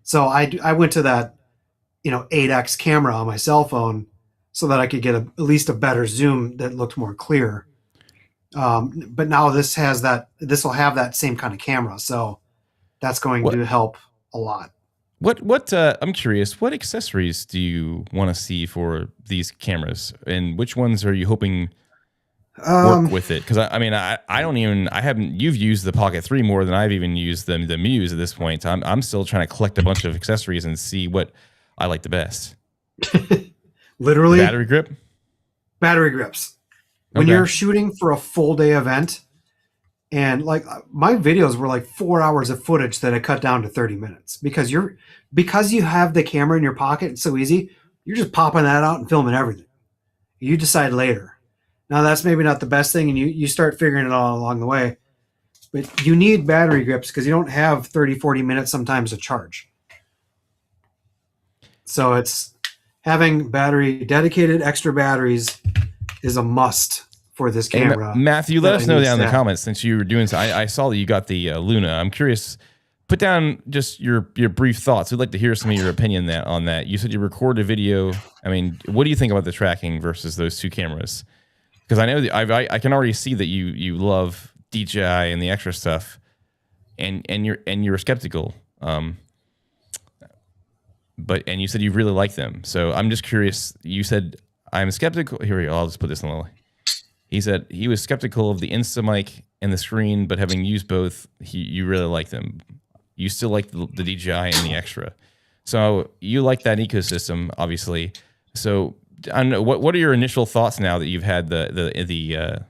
So I went to that 8x camera on my cell phone so that I could get at least a better zoom that looked more clear. But now this will have that same kind of camera, so that's going to help a lot. What I'm curious, what accessories do you want to see for these cameras, and which ones are you hoping work with it? Because I haven't. You've used the Pocket 3 more than I've even used the Muse at this point. I'm still trying to collect a bunch of accessories and see what I like the best. Literally, battery grips. When you're shooting for a full day event, and like my videos were like 4 hours of footage that I cut down to 30 minutes because you have the camera in your pocket. It's so easy. You're just popping that out and filming everything. You decide later. Now that's maybe not the best thing, and you start figuring it all along the way. But you need battery grips because you don't have 30, 40 minutes sometimes to charge. So it's having dedicated extra batteries is a must for this camera. Hey, Matthew, let us know down in the comments since you were doing so. I saw that you got the Luna. I'm curious. Put down just your brief thoughts. We'd like to hear some of your opinion on that. You said you recorded a video. I mean, what do you think about the tracking versus those two cameras? Because I know that I can already see that you love DJI and the extra stuff, and you're skeptical. But you said you really like them. So I'm just curious. You said I'm skeptical. Here we go. I'll just put this in the way. He said he was skeptical of the Insta mic and the screen, but having used both, you really like them. You still like the DJI and the Extra. So you like that ecosystem, obviously. So I don't know, what are your initial thoughts now that you've had the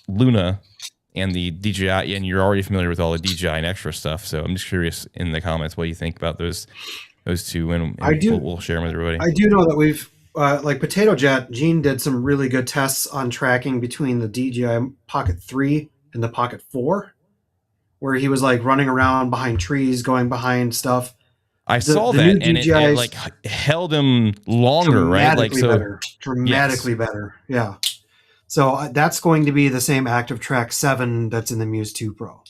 Luna and the DJI, and you're already familiar with all the DJI and Extra stuff? So I'm just curious in the comments what you think about those two, and we'll share them with everybody. I do know that we've like Potato Jet, Gene did some really good tests on tracking between the DJI Pocket 3 and the Pocket 4, where he was like running around behind trees, going behind stuff. I saw that, and it like held him longer, right? Like dramatically better. Yeah. So that's going to be the same Active Track 7 that's in the Muse 2 Pro.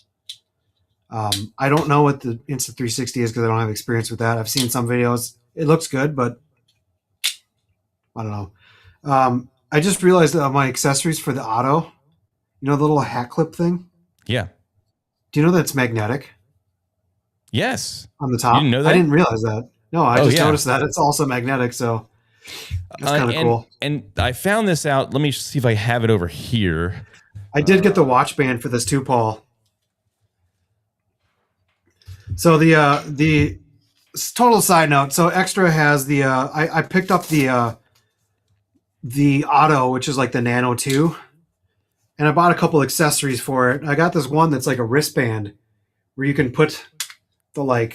I don't know what the Insta360 is because I don't have experience with that. I've seen some videos. It looks good, but I don't know. I just realized that my accessories for the auto, the little hat clip thing. Yeah. Do you know that's magnetic? Yes. On the top. You didn't know that? I didn't realize that. No, I just noticed that it's also magnetic. So that's kind of cool. And I found this out. Let me see if I have it over here. I did get the watch band for this too, Paul. So the total side note. So Xtra has the I picked up the Auto, which is like the Nano 2, and I bought a couple accessories for it. I got this one that's like a wristband where you can put the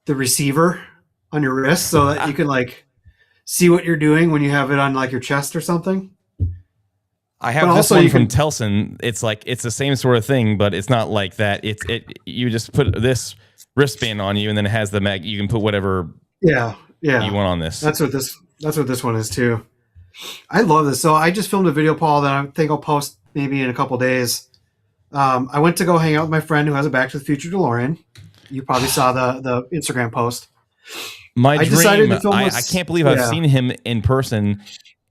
receiver on your wrist so that you can like see what you're doing when you have it on like your chest or something. I have this one from Telson. It's like it's the same sort of thing, but it's not like that. You just put this wristband on you, and then it has the mag. You can put whatever you want on this. That's what this one is too. I love this. So I just filmed a video, Paul, that I think I'll post maybe in a couple days. I went to go hang out with my friend who has a Back to the Future DeLorean. You probably saw the Instagram post. My dream. I can't believe I've seen him in person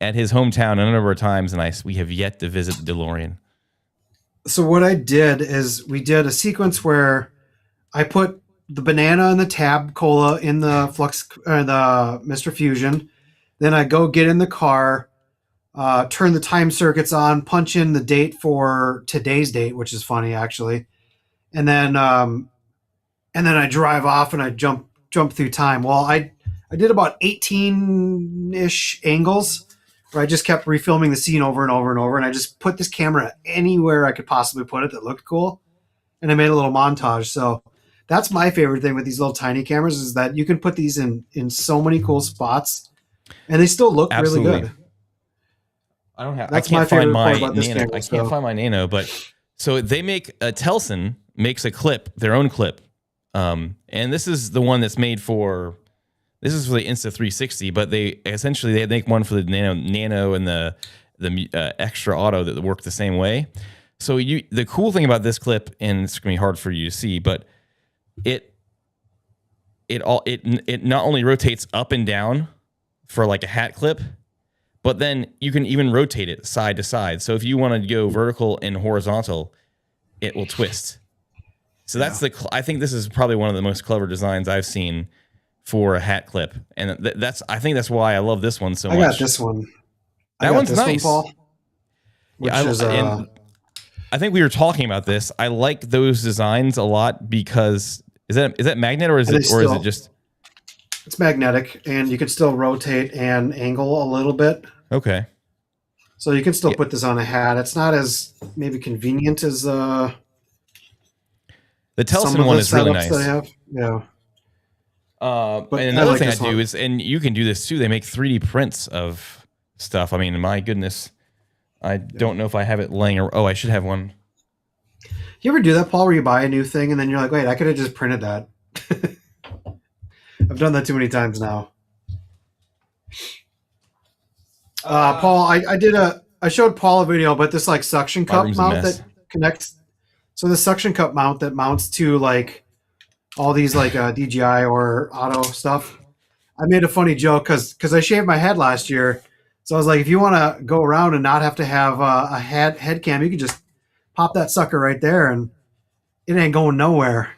at his hometown a number of times, and we have yet to visit the DeLorean. So what I did is we did a sequence where I put the banana and the Tab Cola in the the Mr. Fusion. Then I go get in the car, turn the time circuits on, punch in the date for today's date, which is funny actually, and then I drive off and I jump through time. Well, I did about 18-ish angles where I just kept refilming the scene over and over and over, and I just put this camera anywhere I could possibly put it that looked cool, and I made a little montage. So that's my favorite thing with these little tiny cameras is that you can put these in so many cool spots, and they still look really good. I can't find my Nano. I can't so. find my Nano, but so they make Telson makes a clip, their own clip, and this is the one that's made for. This is for the Insta360, but they make one for the Nano and the Xtra Auto that work the same way. So the cool thing about this clip, and it's gonna be hard for you to see, but it not only rotates up and down for like a hat clip, but then you can even rotate it side to side. So if you want to go vertical and horizontal, it will twist. So that's I think this is probably one of the most clever designs I've seen for a hat clip, and I think that's why I love this one so much. I got this one. That one's nice. Paul, I think we were talking about this. I like those designs a lot because is that magnet or is it just? It's magnetic, and you can still rotate and angle a little bit. Okay. So you can still put this on a hat. It's not as maybe convenient as the Telson one is really nice. Yeah. And another thing I do is, and you can do this too, they make 3D prints of stuff. I mean, my goodness, I don't know if I have it laying around. Oh, I should have one. You ever do that, Paul, where you buy a new thing and then you're like, wait, I could have just printed that. I've done that too many times now. Paul, I showed Paul a video about this like suction cup mount that connects. So the suction cup mount that mounts to like all these like DJI or auto stuff. I made a funny joke because I shaved my head last year. So I was like, if you want to go around and not have to have a head cam, you can just pop that sucker right there and it ain't going nowhere.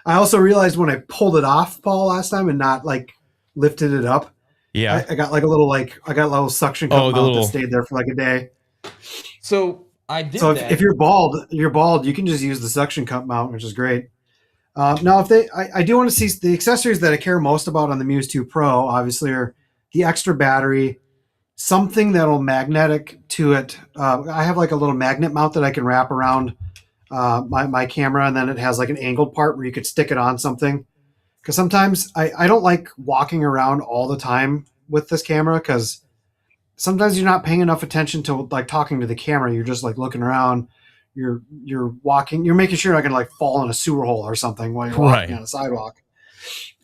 I also realized when I pulled it off, Paul, last time and not like lifted it up. Yeah. I got like a little suction cup mount that stayed there for like a day. So if you're bald, you can just use the suction cup mount, which is great. Now, I do want to see the accessories that I care most about on the Muse 2 Pro, obviously, are the extra battery, something that'll magnetic to it. I have like a little magnet mount that I can wrap around my camera, and then it has like an angled part where you could stick it on something. Because sometimes I don't like walking around all the time with this camera because sometimes you're not paying enough attention to like talking to the camera. You're just like looking around. You're walking. You're making sure you're not gonna like fall in a sewer hole or something while you're walking on a sidewalk.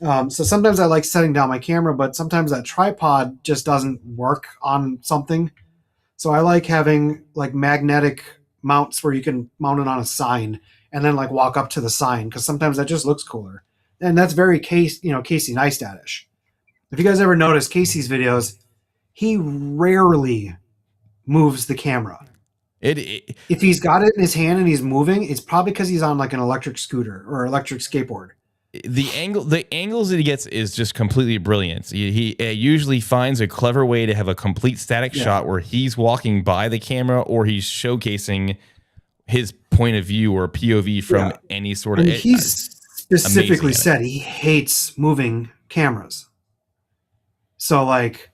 So sometimes I like setting down my camera, but sometimes that tripod just doesn't work on something. So I like having like magnetic mounts where you can mount it on a sign and then like walk up to the sign because sometimes that just looks cooler. And that's very Casey Neistat-ish. If you guys ever notice Casey's videos, he rarely moves the camera. If he's got it in his hand and he's moving, it's probably because he's on like an electric scooter or electric skateboard. The angles that he gets is just completely brilliant. He usually finds a clever way to have a complete static shot where he's walking by the camera or he's showcasing his point of view or POV from any sort of. And he's specifically said he hates moving cameras. So like,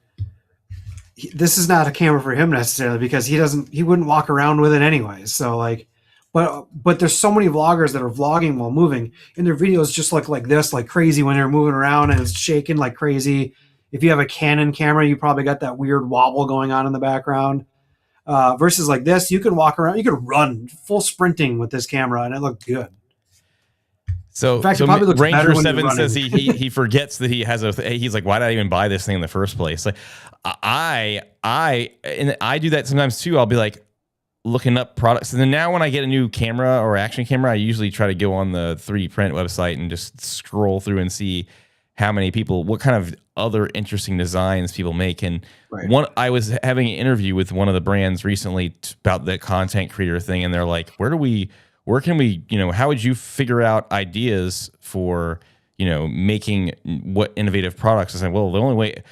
this is not a camera for him necessarily because he wouldn't walk around with it anyways. So like, but there's so many vloggers that are vlogging while moving and their videos just look like this, like crazy when they're moving around and it's shaking like crazy. If you have a Canon camera, you probably got that weird wobble going on in the background. Versus like this, you can walk around, you can run full sprinting with this camera and it looked good. So, in fact, it probably looks better when Ranger7 you're says he forgets that he has he's like, why did I even buy this thing in the first place? Like, I do that sometimes too. I'll be like looking up products, and then now when I get a new camera or action camera, I usually try to go on the 3D print website and just scroll through and see what kind of other interesting designs people make. And I was having an interview with one of the brands recently about the content creator thing, and they're like, where can we, how would you figure out ideas for, making what innovative products? I said, well, the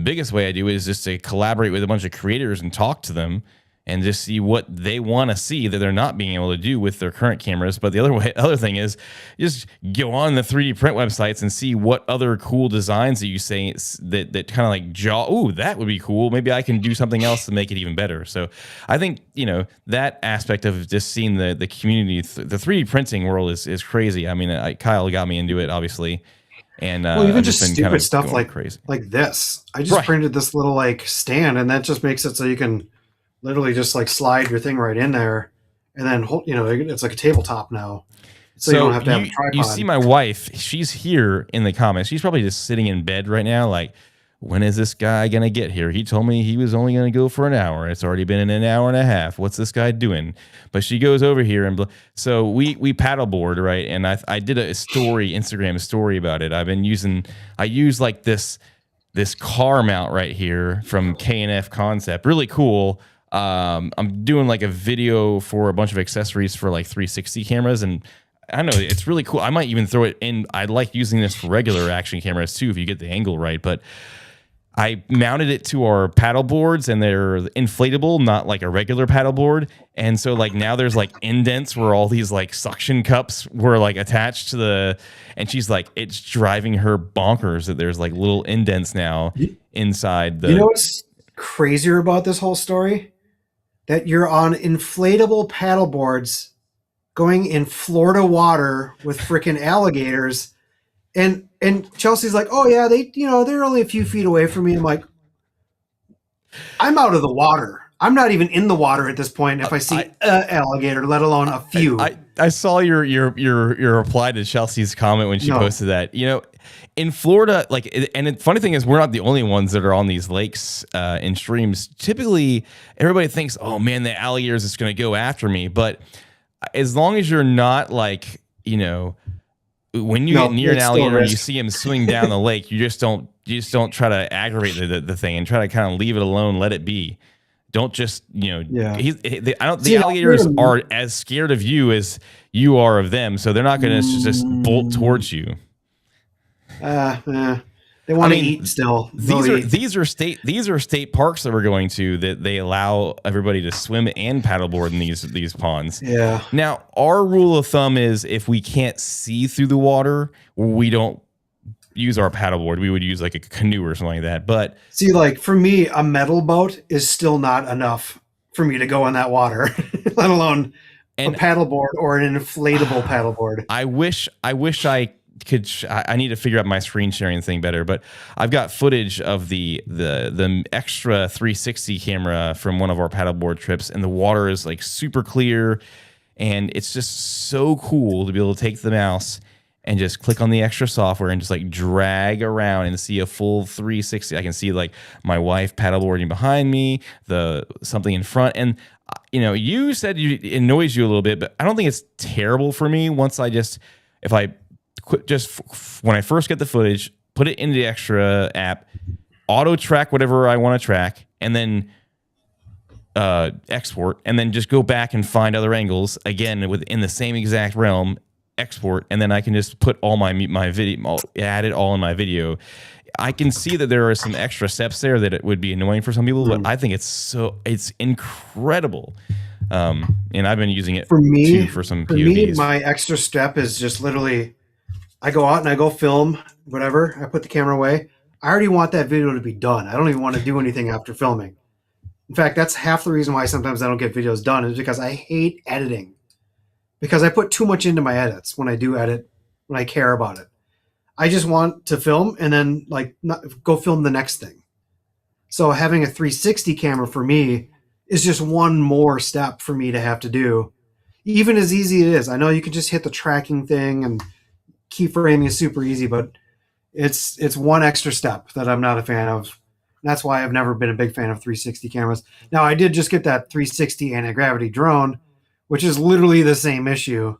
biggest way I do is just to collaborate with a bunch of creators and talk to them and just see what they want to see that they're not being able to do with their current cameras. But the other thing is just go on the 3D print websites and see what other cool designs that you say that kind of like ooh, that would be cool. Maybe I can do something else to make it even better. So I think, that aspect of just seeing the community, the 3D printing world is crazy. I mean, Kyle got me into it, obviously. And well, even just been stupid kind of stuff like crazy. Like this. I just printed this little like stand, and that just makes it so you can literally just like slide your thing right in there, and then it's like a tabletop now. So you don't have to have a tripod. You see my wife, she's here in the comments. She's probably just sitting in bed right now like, when is this guy going to get here? He told me he was only going to go for an hour. It's already been an hour and a half. What's this guy doing? But she goes over here. And so we paddleboard, right? And I did a Instagram story about it. I use like this car mount right here from K&F Concept. Really cool. I'm doing like a video for a bunch of accessories for like 360 cameras, and I don't know, it's really cool. I might even throw it in. I like using this for regular action cameras too, if you get the angle right. But I mounted it to our paddle boards, and they're inflatable, not like a regular paddle board. And so like now there's like indents where all these like suction cups were like attached to and she's like, it's driving her bonkers that there's like little indents now inside the. You know what's crazier about this whole story? That you're on inflatable paddle boards going in Florida water with freaking alligators. And Chelsea's like, oh yeah, they're only a few feet away from me. I'm like, I'm out of the water. I'm not even in the water at this point. If I see an alligator, let alone a few. I saw your reply to Chelsea's comment when she posted that. In Florida, and the funny thing is, we're not the only ones that are on these lakes and streams. Typically, everybody thinks, oh man, the alligator is just going to go after me. But as long as you're not when you get near an alligator and you see him swing down the lake, you just don't try to aggravate the thing and try to kind of leave it alone, let it be. Don't just the alligators are as scared of you as you are of them, so they're not going to just bolt towards you. They want to eat still. These are state parks that we're going to that they allow everybody to swim and paddleboard in these ponds. Yeah. Now, our rule of thumb is if we can't see through the water, we don't use our paddleboard. We would use like a canoe or something like that. But see, like for me, a metal boat is still not enough for me to go in that water, let alone a paddleboard or an inflatable paddleboard. I wish I could. I need to figure out my screen sharing thing better, but I've got footage of the Xtra 360 camera from one of our paddleboard trips, and the water is like super clear, and it's just so cool to be able to take the mouse and just click on the extra software and just like drag around and see a full 360. I can see like my wife paddleboarding behind me, something in front, and you said it annoys you a little bit, but I don't think it's terrible for me once if I when I first get the footage, put it into the Xtra app, auto track whatever I want to track, and then export, and then just go back and find other angles again within the same exact realm, export, and then I can just put all my video, add it all in my video. I can see that there are some extra steps there that it would be annoying for some people, but I think it's incredible. And I've been using it for some POVs. For me, my extra step is just literally, I go out and I go film whatever. I put the camera away. I already want that video to be done. I don't even want to do anything after filming. In fact, that's half the reason why sometimes I don't get videos done is because I hate editing. Because I put too much into my edits when I do edit, when I care about it. I just want to film and then go film the next thing. So having a 360 camera for me is just one more step for me to have to do. Even as easy it is. I know you can just hit the tracking thing and keyframing is super easy, but it's one extra step that I'm not a fan of. That's why I've never been a big fan of 360 cameras. Now, I did just get that 360 anti-gravity drone, which is literally the same issue.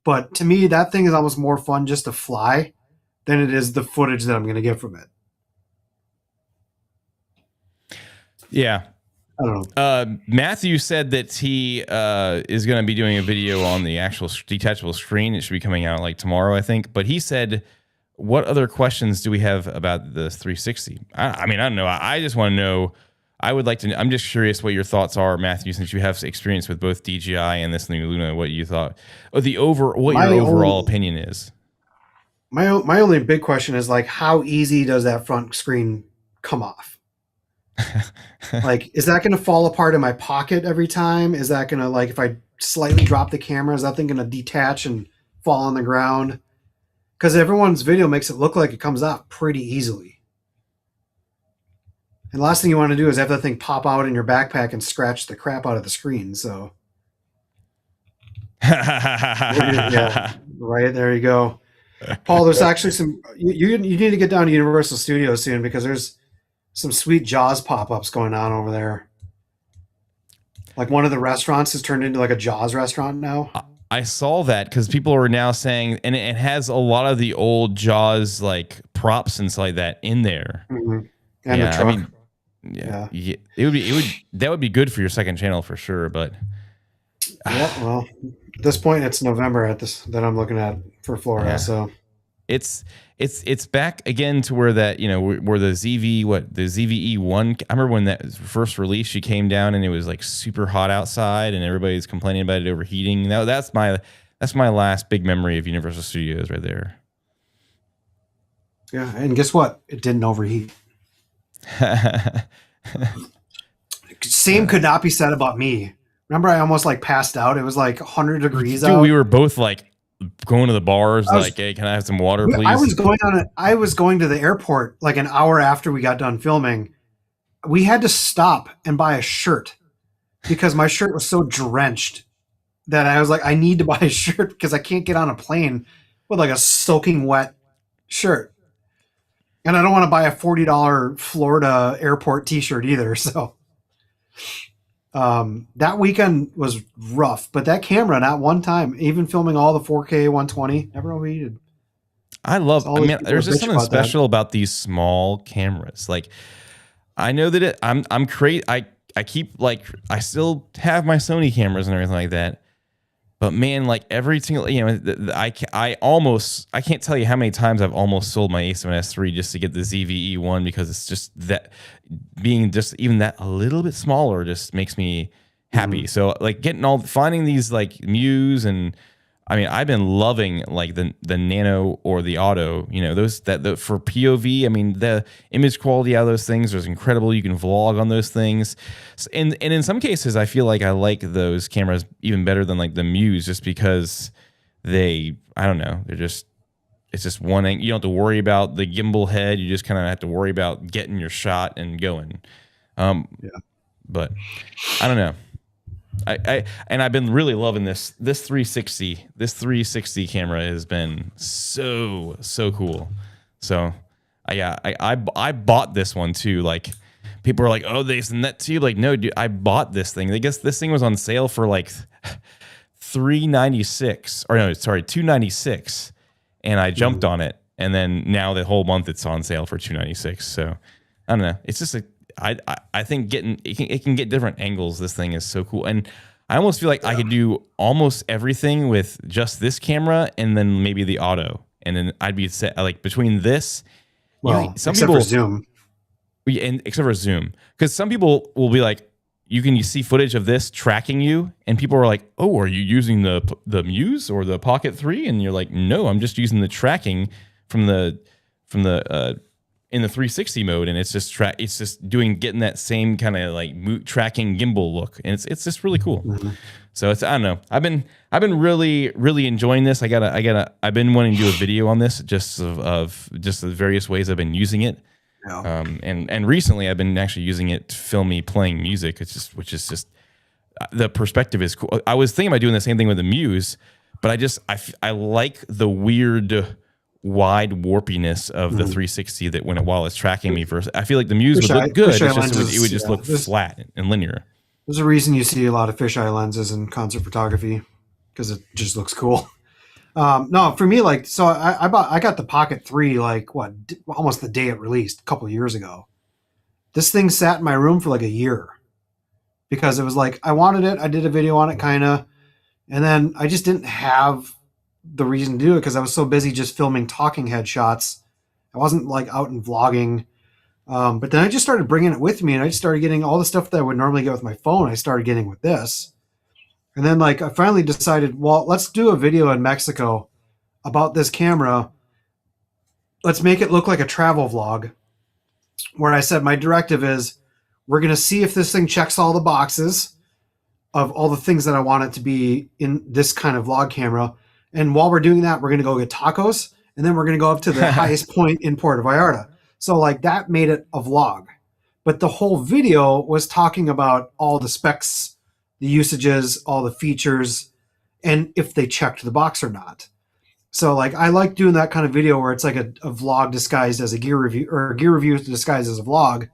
But to me, that thing is almost more fun just to fly than it is the footage that I'm going to get from it. Yeah. I don't know. Matthew said that he is going to be doing a video on the actual detachable screen. It should be coming out like tomorrow, I think. But he said, what other questions do we have about the 360? I mean, I don't know. I just want to know I would like to. I'm just curious what your thoughts are, Matthew, since you have experience with both DJI and this new Luna. What you thought, what your overall opinion is. My only big question is like, how easy does that front screen come off? Like, is that going to fall apart in my pocket every time? Is that going to, like, if I slightly drop the camera, is that thing going to detach and fall on the ground? Because everyone's video makes it look like it comes off pretty easily. And the last thing you want to do is have that thing pop out in your backpack and scratch the crap out of the screen. So, yeah, right, there you go. Paul, there's actually some, you need to get down to Universal Studios soon, because there's some sweet Jaws pop-ups going on over there. Like, one of the restaurants has turned into like a Jaws restaurant now. I saw that because people are now saying, and it has a lot of the old Jaws like props and stuff like that in there. Mm-hmm. And the truck. I mean, yeah, that would be good for your second channel for sure. But yeah, well, at this point it's November that I'm looking at for Florida. Yeah. So it's back again to where that, you know, where the ZVE1. I remember when that was first released, she came down and it was like super hot outside and everybody's complaining about it overheating. That's my last big memory of Universal Studios right there. Yeah, and guess what? It didn't overheat. Same could not be said about me. Remember, I almost like passed out. It was like 100 degrees out. We were both like going to the bars, like, hey, can I have some water, please? I was going to the airport like an hour after we got done filming. We had to stop and buy a shirt because my shirt was so drenched that I was like, I need to buy a shirt because I can't get on a plane with like a soaking wet shirt. And I don't want to buy a $40 Florida airport t-shirt either. So that weekend was rough, but that camera, not one time, even filming all the 4K 120, never overheated. There's just something special about these small cameras. Like, I know that I'm crazy. I keep, like, I still have my Sony cameras and everything like that. But man, like every single, you know, I can't tell you how many times I've almost sold my A7S III just to get the ZVE1, because it's just that being just even that a little bit smaller just makes me happy. Mm-hmm. So like finding these like Muse, and I mean, I've been loving like the Nano or the Auto, you know, for POV. I mean, the image quality out of those things is incredible. You can vlog on those things. And in some cases, I feel like I like those cameras even better than like the Muse, just because I don't know, it's just one angle. You don't have to worry about the gimbal head. You just kind of have to worry about getting your shot and going. Yeah. But I don't know. I've been really loving this 360. This 360 camera has been so cool. So I bought this one too. Like, people are like, oh, they sent that to you. Like, no, dude, I bought this thing. I guess this thing was on sale for like $396, or no, sorry, $296, and I jumped on it. And then now the whole month it's on sale for $296. So I don't know. It's just I think it can get different angles. This thing is so cool, and I almost feel like I could do almost everything with just this camera, and then maybe the Auto, and then I'd be set like between this. Well, you know, except for Zoom, except for Zoom, because some people will be like, you can see footage of this tracking you, and people are like, oh, are you using the Muse or the Pocket 3? And you're like, no, I'm just using the tracking from the in the 360 mode, and it's just getting that same kind of like tracking gimbal look, and it's just really cool. Mm-hmm. So I don't know. I've been really enjoying this. I've been wanting to do a video on this, just of just the various ways I've been using it. Yeah. And recently I've been actually using it to film me playing music. Which is just the perspective is cool. I was thinking about doing the same thing with the Muse, but I like the weird wide warpiness of the 360 that while it's tracking me first. I feel like the Muse would look good. It's just it would just look flat and linear. There's a reason you see a lot of fisheye lenses in concert photography, because it just looks cool. No, for me, like, so I got the Pocket 3 like almost the day it released a couple of years ago. This thing sat in my room for like a year because it was like I wanted it. I did a video on it kind of, and then I just didn't have the reason to do it because I was so busy just filming talking head shots. I wasn't like out and vlogging. But then I just started bringing it with me, and I just started getting all the stuff that I would normally get with my phone. I started getting with this. And then like I finally decided, well, let's do a video in Mexico about this camera. Let's make it look like a travel vlog, where I said my directive is we're going to see if this thing checks all the boxes of all the things that I want it to be in this kind of vlog camera. And while we're doing that, we're going to go get tacos, and then we're going to go up to the highest point in Puerto Vallarta. So like that made it a vlog. But the whole video was talking about all the specs, the usages, all the features, and if they checked the box or not. So like I like doing that kind of video where it's like a vlog disguised as a gear review, or a gear review disguised as a vlog.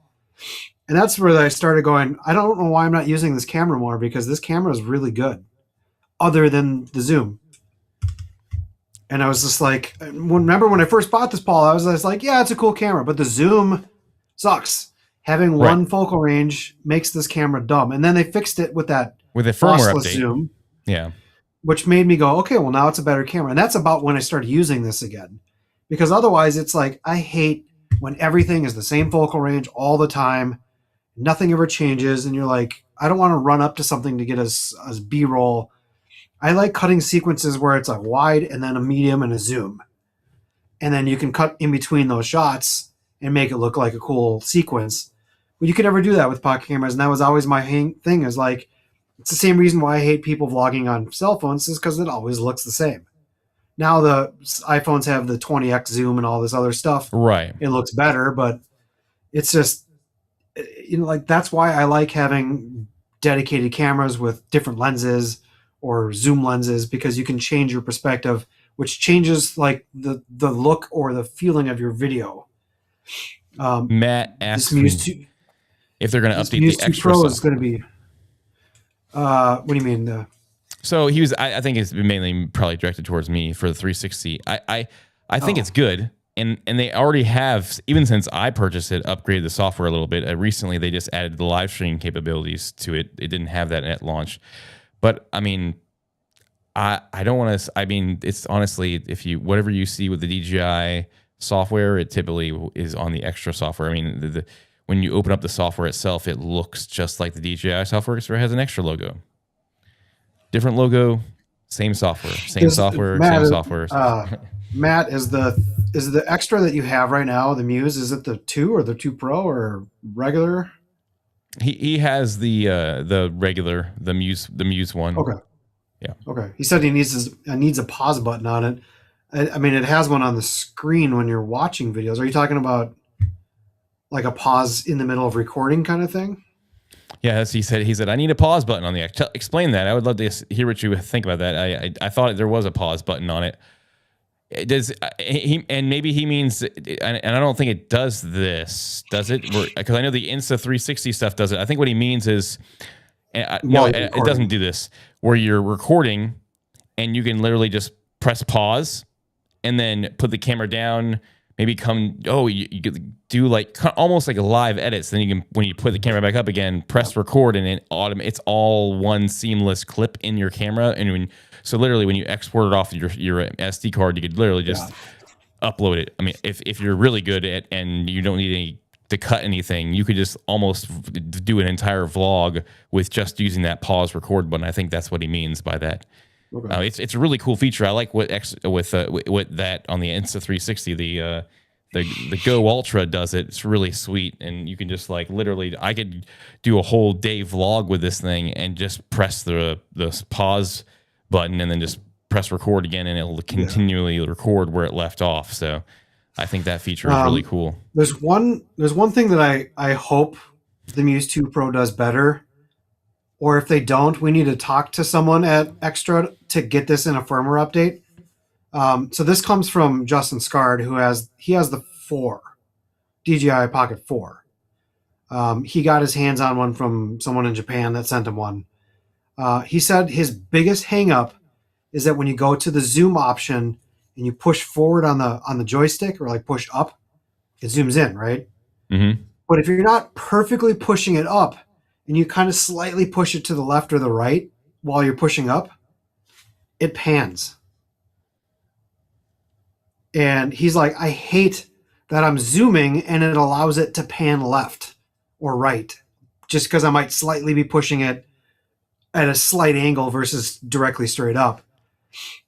And that's where I started going, I don't know why I'm not using this camera more, because this camera is really good other than the zoom. And I was just like, remember when I first bought this, Paul, I was just like, yeah, it's a cool camera, but the zoom sucks. Having one focal range makes this camera dumb. And then they fixed it with that with a firmware update. Zoom. Yeah. Which made me go, okay, well now it's a better camera. And that's about when I started using this again. Because otherwise it's like, I hate when everything is the same focal range all the time. Nothing ever changes. And you're like, I don't want to run up to something to get as B-roll. I like cutting sequences where it's a wide and then a medium and a zoom. And then you can cut in between those shots and make it look like a cool sequence. But you could never do that with pocket cameras. And that was always my thing, is like, it's the same reason why I hate people vlogging on cell phones, is because it always looks the same. Now the iPhones have the 20x zoom and all this other stuff. Right. It looks better, but it's just, like that's why I like having dedicated cameras with different lenses or zoom lenses, because you can change your perspective, which changes like the look or the feeling of your video. Matt asked if they're going to update Muse the 2 Xtra Pro software. is going to be. What do you mean? So he was. I think it's mainly probably directed towards me for the 360. I think it's good, and they already have, even since I purchased it, upgraded the software a little bit. Recently, they just added the live stream capabilities to it. It didn't have that at launch, but I mean, I don't want to. I mean, it's honestly, if you whatever you see with the DJI software, it typically is on the Xtra software. I mean, when you open up the software itself, it looks just like the DJI software, so it has an Xtra logo. Different logo, same software, same software. Matt, is the Xtra that you have right now, the Muse, is it the 2 or the 2 Pro or regular? He has the regular, the Muse one. Okay. Yeah. Okay. He said he needs a pause button on it. I mean, it has one on the screen when you're watching videos. Are you talking about like a pause in the middle of recording kind of thing? Yeah, as he said, I need a pause button on the X. Explain that. I would love to hear what you think about that. I thought there was a pause button on it. Does he? And maybe he means, and I don't think it does this. Does it? Because I know the Insta 360 stuff does it. I think what he means is, no, it doesn't do this. Where you're recording, and you can literally just press pause, and then put the camera down. Maybe you do like almost like a live edits. Then you can, when you put the camera back up again, press record, and it's all one seamless clip in your camera. And so literally when you export it off your SD card, you could literally just upload it. I mean, if you're really good at and you don't need to cut anything, you could just almost do an entire vlog with just using that pause record button. I think that's what he means by that. Okay. It's a really cool feature. I like what with that on the Insta 360, the Go Ultra does it. It's really sweet, and you can just like literally, I could do a whole day vlog with this thing and just press the pause button and then just press record again, and it'll continually record where it left off. So I think that feature is really cool. There's one thing that I hope the Muse 2 Pro does better. Or if they don't, we need to talk to someone at Xtra to get this in a firmware update. So this comes from Justin Scard, who has the 4, DJI Pocket 4. He got his hands on one from someone in Japan that sent him one. He said his biggest hang-up is that when you go to the zoom option and you push forward on the joystick, or like push up, it zooms in, right? Mm-hmm. But if you're not perfectly pushing it up, and you kind of slightly push it to the left or the right while you're pushing up, it pans. And he's like, I hate that I'm zooming and it allows it to pan left or right, just because I might slightly be pushing it at a slight angle versus directly straight up.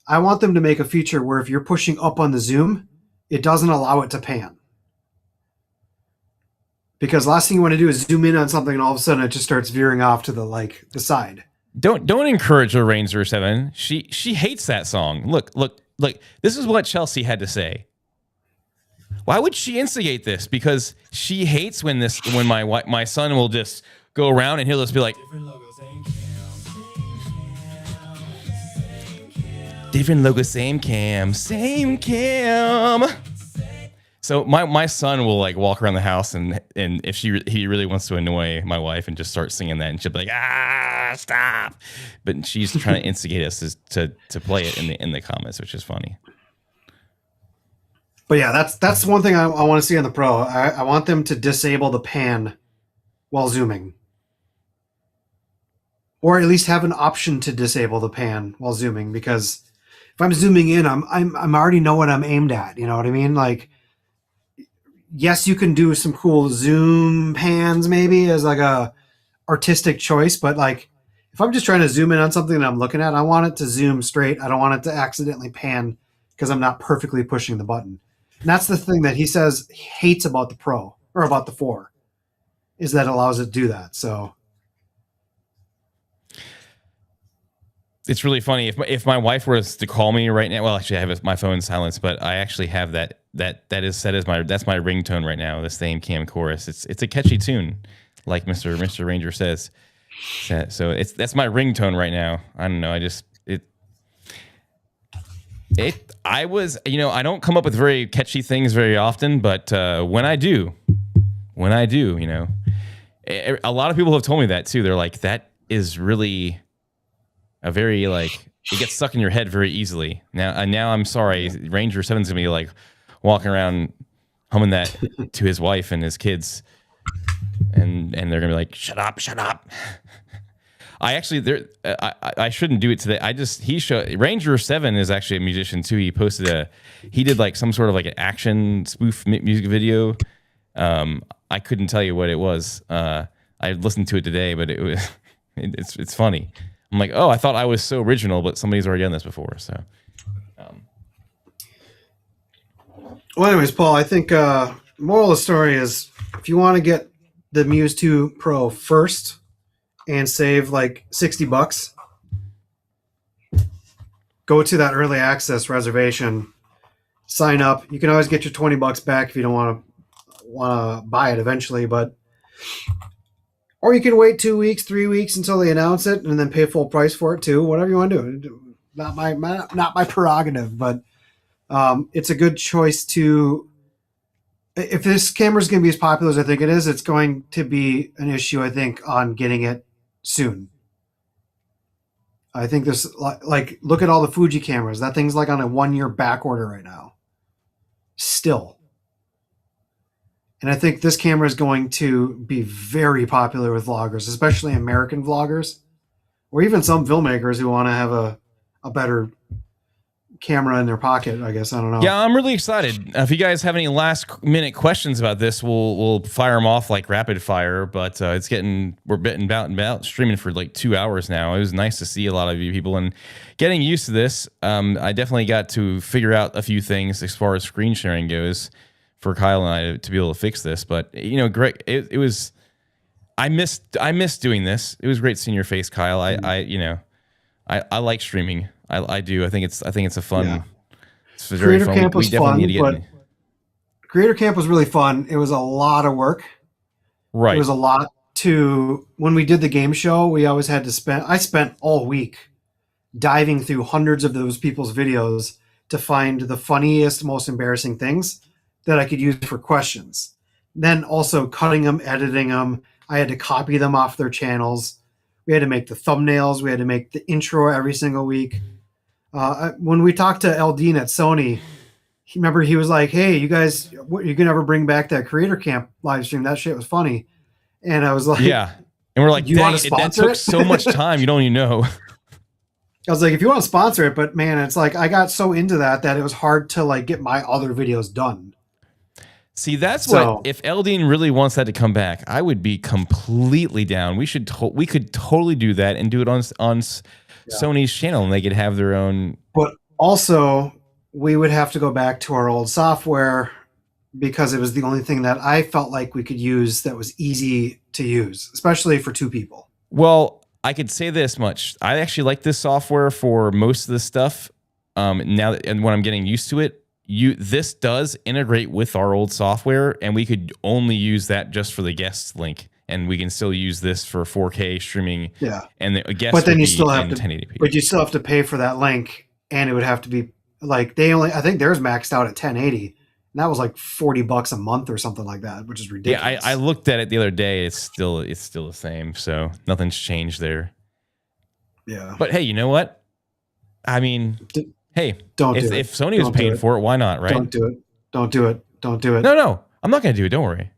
I want them to make a feature where if you're pushing up on the zoom, it doesn't allow it to pan. Because last thing you want to do is zoom in on something and all of a sudden it just starts veering off to the side. Don't encourage her, Ranger 7. She hates that song. Look. This is what Chelsea had to say. Why would she instigate this? Because she hates when my son will just go around and he'll just be like, different logo, same cam, same cam. So my son will like walk around the house and if he really wants to annoy my wife and just start singing that, and she'll be like, stop. But she's trying to instigate us to play it in the comments, which is funny. But yeah, that's one thing I want to see on the Pro. I want them to disable the pan while zooming, or at least have an option to disable the pan while zooming. Because if I'm zooming in, I'm already know what I'm aimed at. You know what I mean? Like, yes, you can do some cool zoom pans maybe as like a artistic choice, but like if I'm just trying to zoom in on something that I'm looking at, I want it to zoom straight. I don't want it to accidentally pan because I'm not perfectly pushing the button. And that's the thing that he says he hates about the Pro or about the 4 is that it allows it to do that. So it's really funny if my wife was to call me right now. Well, actually, I have my phone silenced, but I actually have that is set as that's my ringtone right now. The same cam chorus. It's a catchy tune, like Mr. Ranger says. So that's my ringtone right now. I don't know. I was, I don't come up with very catchy things very often, but when I do, a lot of people have told me that too. They're like, that is really a very it gets stuck in your head very easily. Now I'm sorry, Ranger 7's gonna be like walking around humming that to his wife and his kids, and they're gonna be like, shut up. I actually I shouldn't do it today. Ranger 7 is actually a musician too. He posted he did like some sort of like an action spoof music video. I couldn't tell you what it was. I listened to it today, but it's funny. I'm like, oh, I thought I was so original, but somebody's already done this before. So, well, anyways, Paul, I think moral of the story is if you want to get the Muse 2 Pro first and save like $60, go to that early access reservation, sign up. You can always get your $20 back if you don't want to buy it eventually, or you can wait 2 weeks, 3 weeks until they announce it and then pay full price for it too. Whatever you want to do. Not my prerogative, but it's a good choice to. If this camera is going to be as popular as I think it is, it's going to be an issue, I think, on getting it soon. I think there's look at all the Fuji cameras. That thing's like on a 1-year back order right now. Still. And I think this camera is going to be very popular with vloggers, especially American vloggers, or even some filmmakers who want to have a better camera in their pocket, I guess. I don't know. Yeah, I'm really excited. If you guys have any last minute questions about this, we'll fire them off like rapid fire. But we're bitten about streaming for like 2 hours now. It was nice to see a lot of you people and getting used to this. I definitely got to figure out a few things as far as screen sharing goes for Kyle and I to be able to fix this. But great. It was. I missed doing this. It was great seeing your face, Kyle. I like streaming. I do. I think it's a fun. Yeah. It's very Creator fun. Camp was fun, but in. Creator Camp was really fun. It was a lot of work. Right. It was a lot when we did the game show, we always had to I spent all week diving through hundreds of those people's videos to find the funniest, most embarrassing things that I could use for questions. Then also cutting them, editing them. I had to copy them off their channels. We had to make the thumbnails. We had to make the intro every single week. When we talked to Eldine at Sony, he was like, hey, you guys, you can ever bring back that Creator Camp live stream? That shit was funny. And I was like, yeah. And we're like, that took so much time. You don't even know. I was like, if you want to sponsor it, but man, it's like, I got so into that it was hard to like get my other videos done. See, that's So- what, if Eldine really wants that to come back, I would be completely down. We could totally do that and do it on Sony's channel, and they could have their own. But also, we would have to go back to our old software because it was the only thing that I felt like we could use that was easy to use, especially for two people. Well, I could say this much. I actually like this software for most of the stuff. Now that, and when I'm getting used to it, this does integrate with our old software, and we could only use that just for the guest link, and we can still use this for 4K streaming. Yeah, and the guest. But then you be still have in to. 1080p. But you still have to pay for that link, and it would have to be like I think theirs maxed out at 1080, and that was like $40 a month or something like that, which is ridiculous. Yeah, I looked at it the other day. It's still the same, so nothing's changed there. Yeah. But hey, you know what? I mean, hey, if Sony was paying for it, why not, right? Don't do it. Don't do it. Don't do it. No, I'm not gonna do it. Don't worry.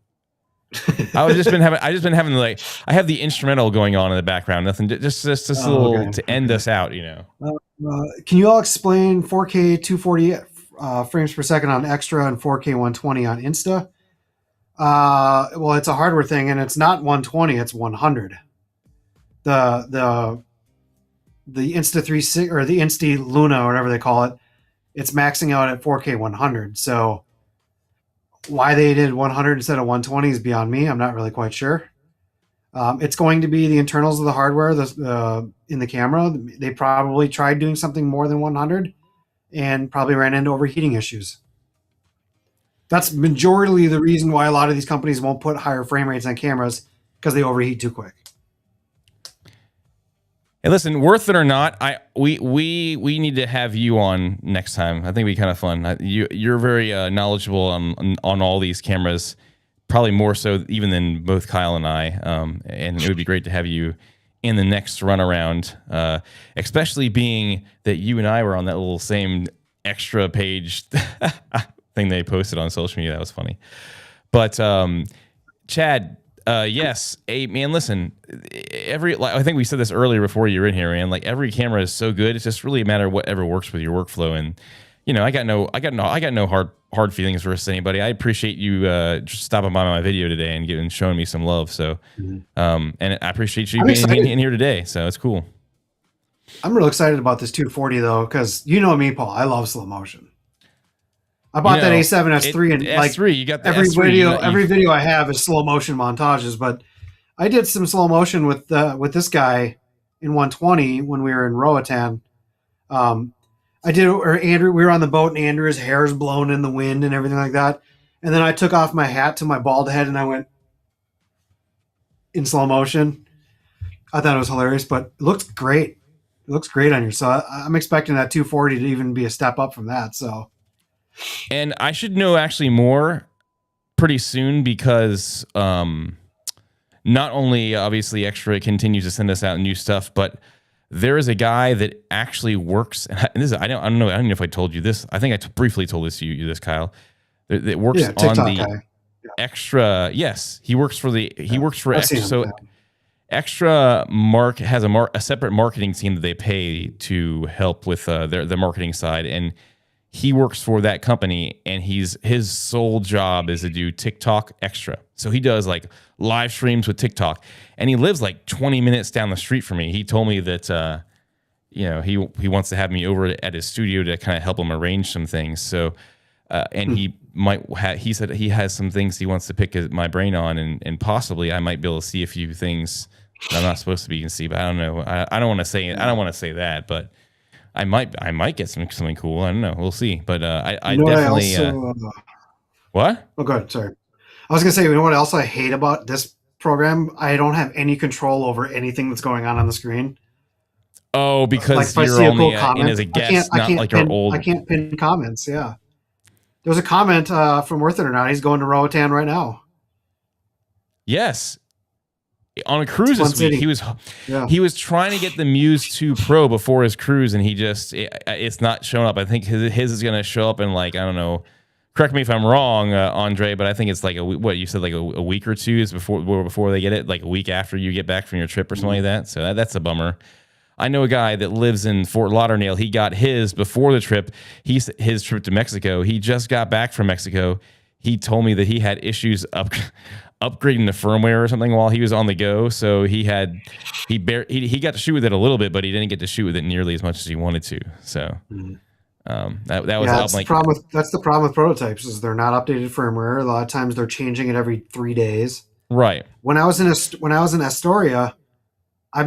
I just been having like, I have the instrumental going on in the background. Nothing, just a little okay. to end us out, you know. Can you all explain 4K 240 frames per second on Xtra and 4K 120 on Insta? Well, it's a hardware thing, and it's not 120; it's 100. The Insta 360 or the Insta Luna or whatever they call it, it's maxing out at 4K 100. So why they did 100 instead of 120 is beyond me. I'm not really quite sure. It's going to be the internals of the hardware in the camera. They probably tried doing something more than 100 and probably ran into overheating issues. That's majorly the reason why a lot of these companies won't put higher frame rates on cameras, because they overheat too quick. Hey, listen, worth it or not, we need to have you on next time. I think it'd be kind of fun. You're very knowledgeable on all these cameras, probably more so even than both Kyle and I. And it would be great to have you in the next run around, especially being that you and I were on that little same extra page thing they posted on social media. That was funny. But Chad. Yes. Hey, man, listen, I think we said this earlier before you were in here, man, like every camera is so good. It's just really a matter of whatever works with your workflow. And, you know, I got no hard feelings versus anybody. I appreciate you just stopping by my video today and showing me some love. So, and I appreciate you being in here today. So it's cool. I'm real excited about this 240 though, because you know me, Paul, I love slow motion. I bought that A7S3 and like S3, you got the every S3, every video I have is slow motion montages, but I did some slow motion with this guy in 120 when we were in Roatan. We were on the boat and Andrew's hair's blown in the wind and everything like that. And then I took off my hat to my bald head and I went in slow motion. I thought it was hilarious, but it looks great. It looks great on you. So I'm expecting that 240 to even be a step up from that. So. And I should know actually more pretty soon because not only obviously Xtra continues to send us out new stuff, but there is a guy that actually works. And this I don't know if I told you this. I think I briefly told this to you, Kyle. That works on the Xtra. Yes, he works for Xtra. So Xtra has a separate marketing team that they pay to help with their marketing side, and he works for that company, and his sole job is to do TikTok Extra. So he does like live streams with TikTok, and he lives like 20 minutes down the street from me. He told me that he wants to have me over at his studio to kind of help him arrange some things. So and he said he has some things he wants to pick my brain on, and possibly I might be able to see a few things that I'm not supposed to be able to see. But I don't know. I don't want to say it. I don't want to say that, but I might get something cool. I don't know. We'll see. But I definitely. What? Oh, good. Sorry. I was gonna say, you know what else I hate about this program? I don't have any control over anything that's going on the screen. Oh, because like you're only in as a guest, not like our old. I can't pin comments. Yeah. There was a comment from Worth It or Not. He's going to Roatan right now. Yes. On a cruise this week, he was trying to get the Muse 2 Pro before his cruise, and it's not showing up. I think his is going to show up in like, I don't know. Correct me if I'm wrong, Andre, but I think it's like what you said, like a week or two is before they get it, like a week after you get back from your trip or something like that. So that's a bummer. I know a guy that lives in Fort Lauderdale. He got his before the trip. His trip to Mexico. He just got back from Mexico. he told me that he had issues upgrading the firmware or something while he was on the go. So he got to shoot with it a little bit, but he didn't get to shoot with it nearly as much as he wanted to. So that was that's the problem that's the problem with prototypes is they're not updated firmware. A lot of times they're changing it every 3 days. Right. When I was in Astoria, I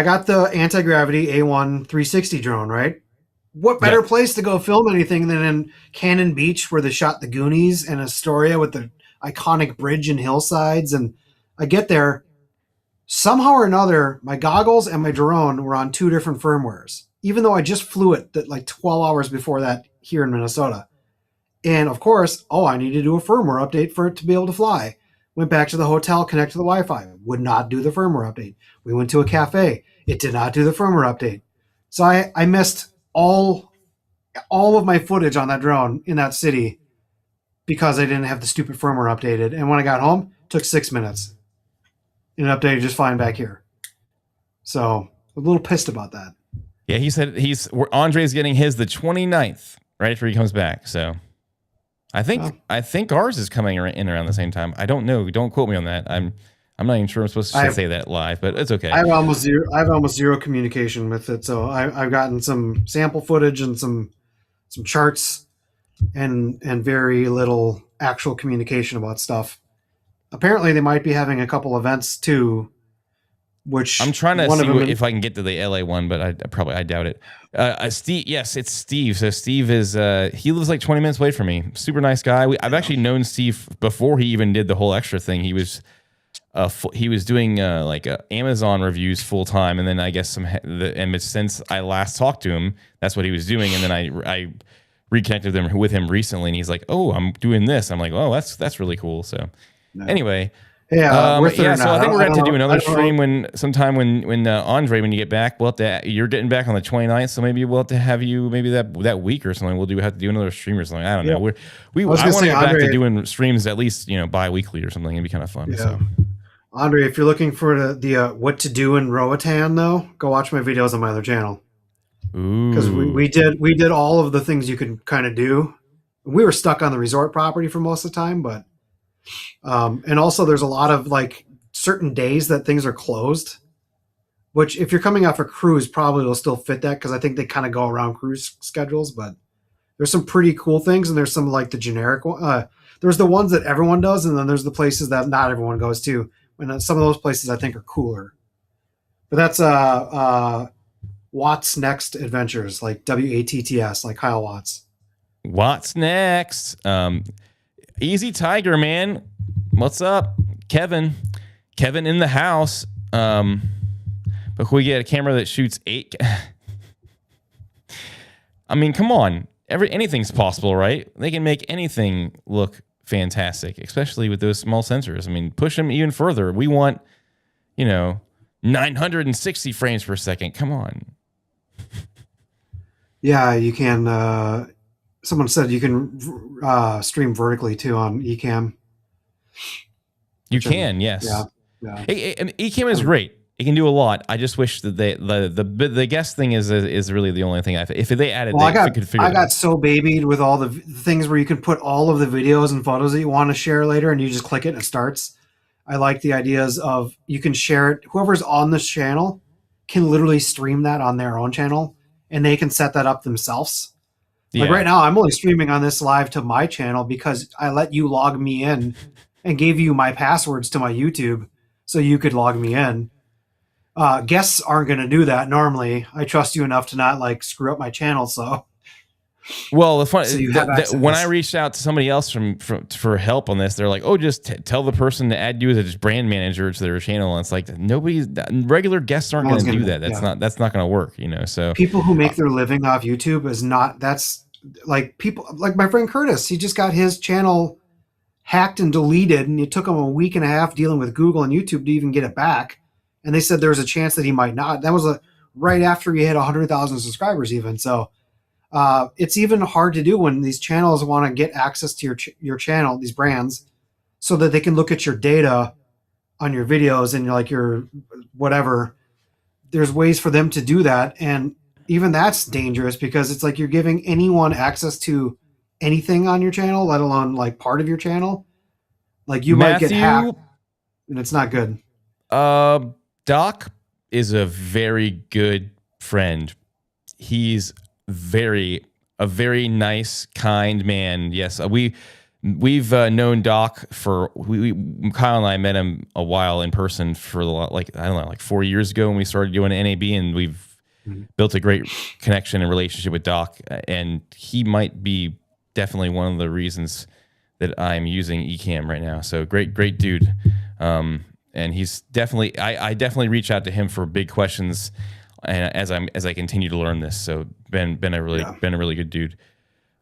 got the anti-gravity A1 360 drone, right? What better place to go film anything than in Cannon Beach, where they shot the Goonies, and Astoria with the iconic bridge and hillsides. And I get there, somehow or another, my goggles and my drone were on 2 different firmwares, even though I just flew it like 12 hours before that here in Minnesota. And of course, I need to do a firmware update for it to be able to fly. Went back to the hotel, connected to the Wi-Fi, would not do the firmware update. We went to a cafe, it did not do the firmware update. So I missed all of my footage on that drone in that city because I didn't have the stupid firmware updated. And when I got home, it took 6 minutes. And it updated just fine back here. So I'm a little pissed about that. Yeah, he said Andre's getting his the 29th, right after he comes back. So I think ours is coming in around the same time. I don't know. Don't quote me on that. I'm not even sure I'm supposed to say that live, but it's okay. I have almost zero communication with it. So I've gotten some sample footage and some charts and very little actual communication about stuff. Apparently they might be having a couple events too, which I'm trying to see if I can get to the LA one, but I doubt it. Steve, yes, it's Steve. So Steve is he lives like 20 minutes away from me. Super nice guy. I've actually known Steve before he even did the whole extra thing. He was doing Amazon reviews full time, and then I guess since I last talked to him, that's what he was doing. And then I reconnected with him recently, and he's like, "Oh, I'm doing this." I'm like, "Oh, that's really cool." So anyway. Yeah, so I think we're going to do another stream when Andre, when you get back, you're getting back on the 29th, so maybe we'll have to have you maybe that week or something. We'll have to do another stream or something. I don't know. I want to get back to doing streams at least bi-weekly or something. It'd be kind of fun. Yeah. So. Andre, if you're looking for the what to do in Roatan, though, go watch my videos on my other channel. Because we did all of the things you could kind of do. We were stuck on the resort property for most of the time, but. And also there's a lot of like certain days that things are closed, which if you're coming off a cruise, probably will still fit that. Cause I think they kind of go around cruise schedules, but there's some pretty cool things. And there's some like the generic one. There's the ones that everyone does. And then there's the places that not everyone goes to. And some of those places I think are cooler, but that's, Watts Next Adventures, like WATTS, like Kyle Watts. What's next? Easy Tiger, man. What's up? Kevin in the house. But can we get a camera that shoots 8? I mean, come on. Anything's possible, right? They can make anything look fantastic, especially with those small sensors. I mean, push them even further. We want, 960 frames per second. Come on. Yeah, you can. Someone said you can stream vertically too on Ecamm. You can, yes. Yeah. Ecamm is great. It can do a lot. I just wish that the guest thing is really the only thing. If they added, I got so babied with all the things where you can put all of the videos and photos that you want to share later, and you just click it and it starts. I like the ideas of you can share it. Whoever's on this channel can literally stream that on their own channel, and they can set that up themselves. Like right now, I'm only streaming on this live to my channel because I let you log me in and gave you my passwords to my YouTube so you could log me in. Guests aren't going to do that normally. I trust you enough to not like screw up my channel. So, well, the fun when I reached out to somebody else for help on this, they're like, "Oh, just tell the person to add you as a brand manager to their channel." And it's like regular guests aren't going to do that. That's not going to work. So people who make their living off YouTube is not. That's like people like my friend Curtis. He just got his channel hacked and deleted, and it took him a week and a half dealing with Google and YouTube to even get it back. And they said there was a chance that he might not. That was right after he hit 100,000 subscribers even. So it's even hard to do when these channels want to get access to your channel, these brands, so that they can look at your data on your videos and your whatever. There's ways for them to do that. And even that's dangerous because it's like you're giving anyone access to anything on your channel, let alone like part of your channel, like you might get hacked, and it's not good. Doc is a very good friend. He's a very nice, kind man. Yes, we've known Doc for Kyle and I met him a while in person for like I don't know, like 4 years ago when we started doing NAB, and we've built a great connection and relationship with Doc, and he might be definitely one of the reasons that I'm using Ecamm right now. So great dude. And he's definitely, I definitely reach out to him for big questions, and as I continue to learn this. So been a really good dude.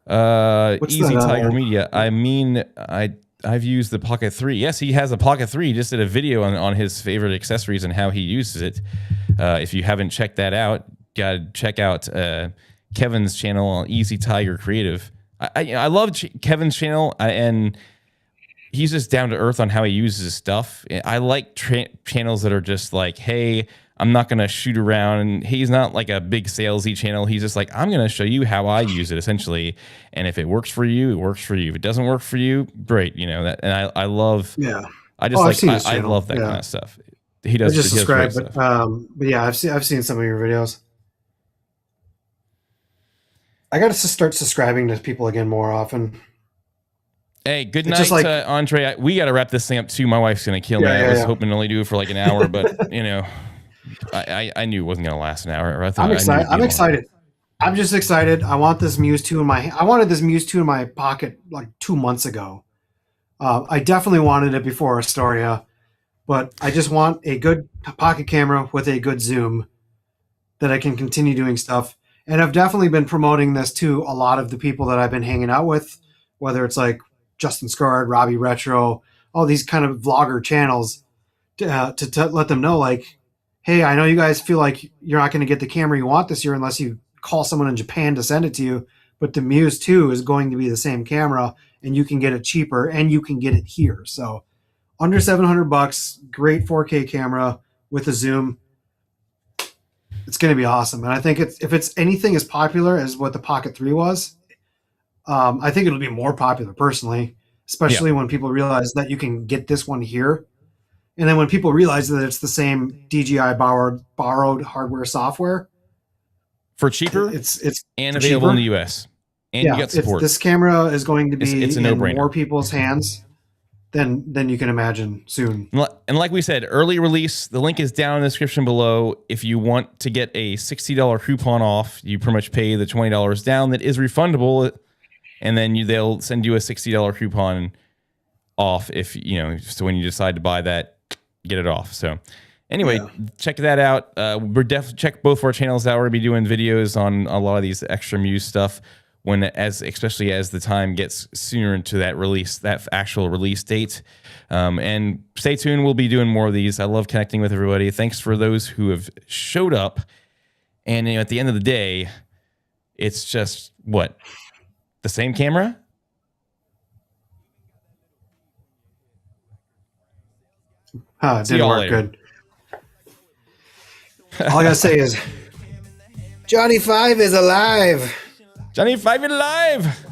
Easy Tiger Media. I mean, I've used the Pocket 3. Yes, he has a Pocket 3. He just did a video on his favorite accessories and how he uses it. If you haven't checked that out, gotta check out Kevin's channel on Easy Tiger Creative. I love Kevin's channel, and he's just down to earth on how he uses his stuff. I like channels that are just like, hey, I'm not going to shoot around. And he's not like a big salesy channel. He's just like, I'm going to show you how I use it, essentially. And if it works for you, it works for you. If it doesn't work for you, great. You know that. And I love. Yeah. I just I love that kind of stuff. He does. I just subscribe, but yeah, I've seen some of your videos. I got to start subscribing to people again more often. Hey, good night, Andre. We got to wrap this thing up too. My wife's gonna kill me. I was hoping to only do it for like an hour, but you know, I knew it wasn't gonna last an hour. I'm excited. I'm excited. I'm just excited. I want this Muse 2 in my. I wanted this Muse 2 in my pocket like 2 months ago. I definitely wanted it before Astoria, but I just want a good pocket camera with a good zoom that I can continue doing stuff. And I've definitely been promoting this to a lot of the people that I've been hanging out with, whether it's like Justin Scarred, Robbie Retro, all these kind of vlogger channels to let them know, like, hey, I know you guys feel like you're not going to get the camera you want this year unless you call someone in Japan to send it to you, but the Muse 2 is going to be the same camera, and you can get it cheaper, and you can get it here. So under $700, great 4K camera with a zoom. It's going to be awesome. And I think if it's anything as popular as what the Pocket 3 was, I think it'll be more popular personally, especially when people realize that you can get this one here. And then when people realize that it's the same DJI borrowed hardware software for cheaper, it's and available in the US. And you got support. This camera is going to be it's a in more people's hands than you can imagine soon. And like we said, early release, the link is down in the description below. If you want to get a $60 coupon off, you pretty much pay the $20 down that is refundable. And then they'll send you a $60 coupon off if, you know, so when you decide to buy that, get it off. So anyway, check that out. Check both of our channels out. We're going to be doing videos on a lot of these Xtra Muse stuff especially as the time gets sooner into that actual release date. And stay tuned. We'll be doing more of these. I love connecting with everybody. Thanks for those who have showed up. And at the end of the day, it's just what? The same camera? It didn't work good. All I gotta say is Johnny 5 is alive. Johnny 5 is alive.